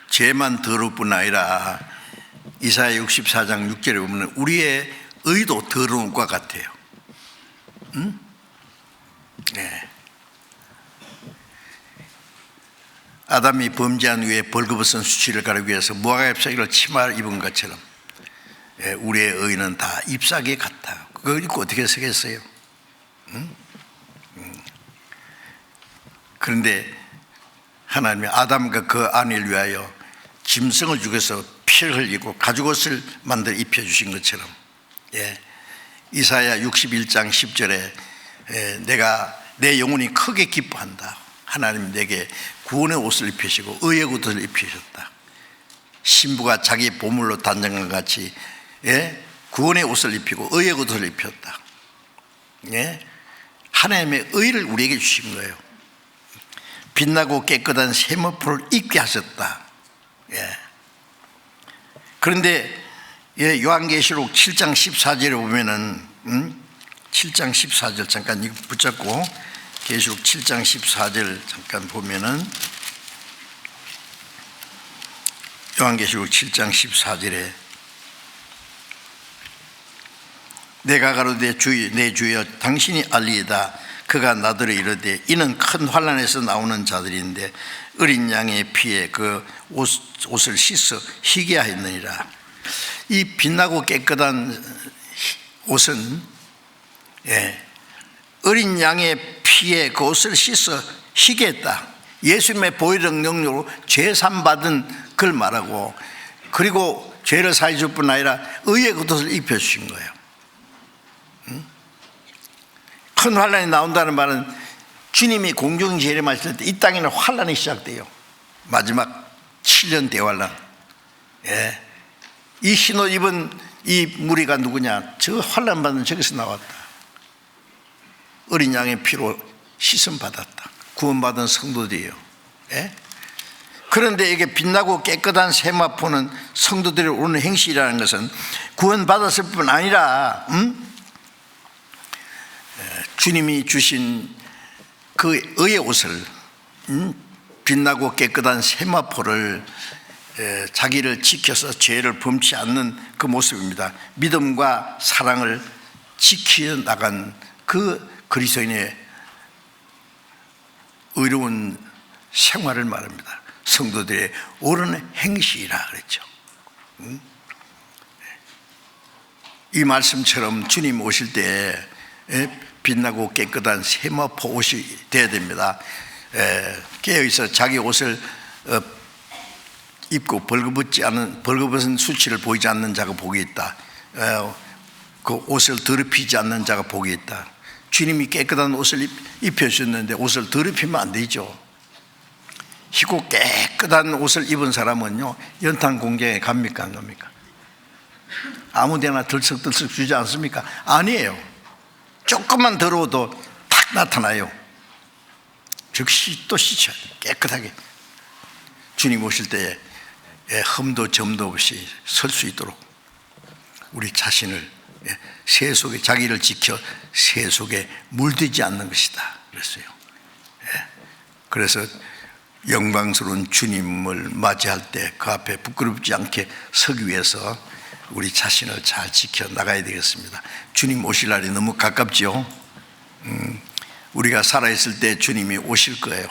죄만 더러울 뿐 아니라 이사야 64장 6절에 보면 우리의 의도 더러운 것 같아요. 네. 아담이 범죄한 후에 벌거벗은 수치를 가리기 위해서 무화과 잎사귀를 치마를 입은 것처럼 우리의 의는 다 잎사귀 같다. 그거 입고 어떻게 쓰겠어요? 그런데 하나님이 아담과 그 아내를 위하여 짐승을 죽여서 피를 흘리고 가죽옷을 만들어 입혀주신 것처럼, 이사야 61장 10절에 내가 내 영혼이 크게 기뻐한다. 하나님 내게 구원의 옷을 입히시고 의의 옷을 입히셨다. 신부가 자기 보물로 단장한 같이 구원의 옷을 입히고 의의 옷을 입혔다. 하나님의 의를 우리에게 주신 거예요. 빛나고 깨끗한 세마포를 입게 하셨다. 그런데 요한계시록 7장 14절에 보면은 7장 14절 잠깐 이거 붙잡고 계시록 7장 14절 잠깐 보면은 요한계시록 7장 14절에 내가 가로되 주여 내 주여 당신이 알리이다. 그가 나더러 이르되 이는 큰 환난에서 나오는 자들인데 어린 양의 피에 그 옷을 씻어 희게 하였느니라. 이 빛나고 깨끗한 옷은 어린 양의 피에 그 옷을 씻어 희게 했다. 예수님의 보혈의 능력으로 죄산받은 걸 말하고, 그리고 죄를 사해 줄 뿐 아니라 의의 겉옷을 입혀주신 거예요. 큰 환란이 나온다는 말은 주님이 공중 재림하실 때 이 땅에는 환란이 시작돼요. 마지막 7년 대환란. 이 흰옷 입은 이 무리가 누구냐? 저 환란 받는 저기서 나왔다. 어린 양의 피로 씻음 받았다. 구원받은 성도들이에요. 그런데 이게 빛나고 깨끗한 세마포는 성도들이 오는 행실이라는 것은 구원받았을 뿐 아니라 주님이 주신 그 의의 옷을, 빛나고 깨끗한 세마포를 자기를 지켜서 죄를 범치 않는 그 모습입니다. 믿음과 사랑을 지켜 나간 그 그리스도인의 의로운 생활을 말합니다. 성도들의 옳은 행실이라 그랬죠. 이 말씀처럼 주님 오실 때 빛나고 깨끗한 세마포 옷이 되어야 됩니다. 깨어있어 자기 옷을 입고 벌거벗은 수치를 보이지 않는 자가 복이 있다. 그 옷을 더럽히지 않는 자가 복이 있다. 주님이 깨끗한 옷을 입혀주셨는데 옷을 더럽히면 안 되죠. 희고 깨끗한 옷을 입은 사람은요, 연탄 공장에 갑니까 안 갑니까? 아무 데나 들썩들썩 주지 않습니까? 아니에요. 조금만 더러워도 탁 나타나요. 즉시 또 씻어야 돼요. 깨끗하게. 주님 오실 때에 흠도 점도 없이 설 수 있도록 우리 자신을 새 속에, 자기를 지켜 새 속에 물들지 않는 것이다 그랬어요. 그래서 영광스러운 주님을 맞이할 때 그 앞에 부끄럽지 않게 서기 위해서 우리 자신을 잘 지켜 나가야 되겠습니다. 주님 오실 날이 너무 가깝죠. 우리가 살아있을 때 주님이 오실 거예요.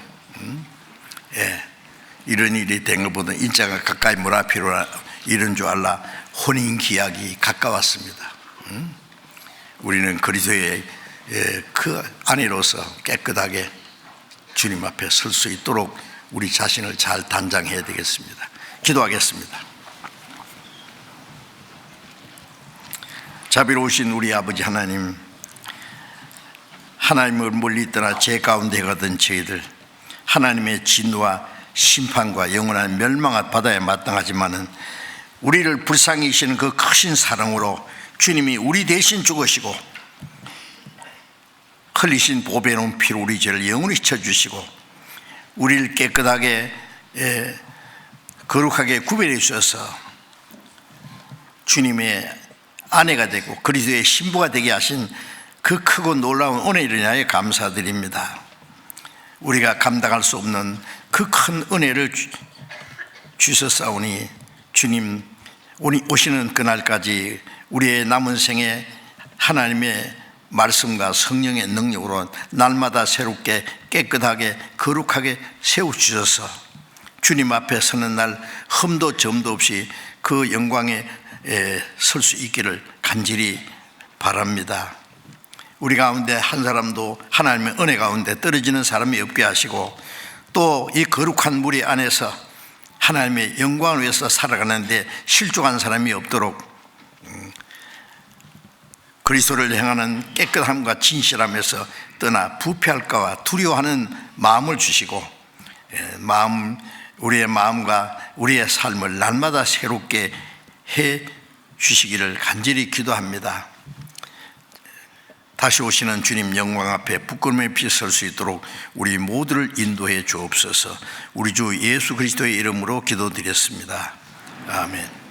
이런 일이 된 것보다 인자가 가까이 물 앞이로라 이런 줄 알라. 혼인 기약이 가까웠습니다. 우리는 그리스도의 그 아내로서 깨끗하게 주님 앞에 설 수 있도록 우리 자신을 잘 단장해야 되겠습니다. 기도하겠습니다. 자비로우신 우리 아버지 하나님, 하나님을 멀리 떠나 죄 가운데 가던 저희들, 하나님의 진노와 심판과 영원한 멸망을 받아야 마땅하지만은 우리를 불쌍히 여기시는 그 크신 사랑으로 주님이 우리 대신 죽으시고 흘리신 보배로운 피로 우리 죄를 영원히 씻어주시고 우리를 깨끗하게 거룩하게 구별해 주셔서 주님의 아내가 되고 그리스도의 신부가 되게 하신 그 크고 놀라운 은혜를 인하여 감사드립니다. 우리가 감당할 수 없는 그 큰 은혜를 주셨사오니 주님 오시는 그날까지 우리의 남은 생에 하나님의 말씀과 성령의 능력으로 날마다 새롭게 깨끗하게 거룩하게 세우셔서 주님 앞에 서는 날 흠도 점도 없이 그 영광에 설 수 있기를 간절히 바랍니다. 우리 가운데 한 사람도 하나님의 은혜 가운데 떨어지는 사람이 없게 하시고, 또 이 거룩한 무리 안에서 하나님의 영광을 위해서 살아가는데 실족한 사람이 없도록 그리스도를 향하는 깨끗함과 진실함에서 떠나 부패할까봐 두려워하는 마음을 주시고, 우리의 마음과 우리의 삶을 날마다 새롭게 해 주시기를 간절히 기도합니다. 다시 오시는 주님 영광 앞에 부끄러움에 비설 수 있도록 우리 모두를 인도해 주옵소서. 우리 주 예수 그리스도의 이름으로 기도드렸습니다. 아멘.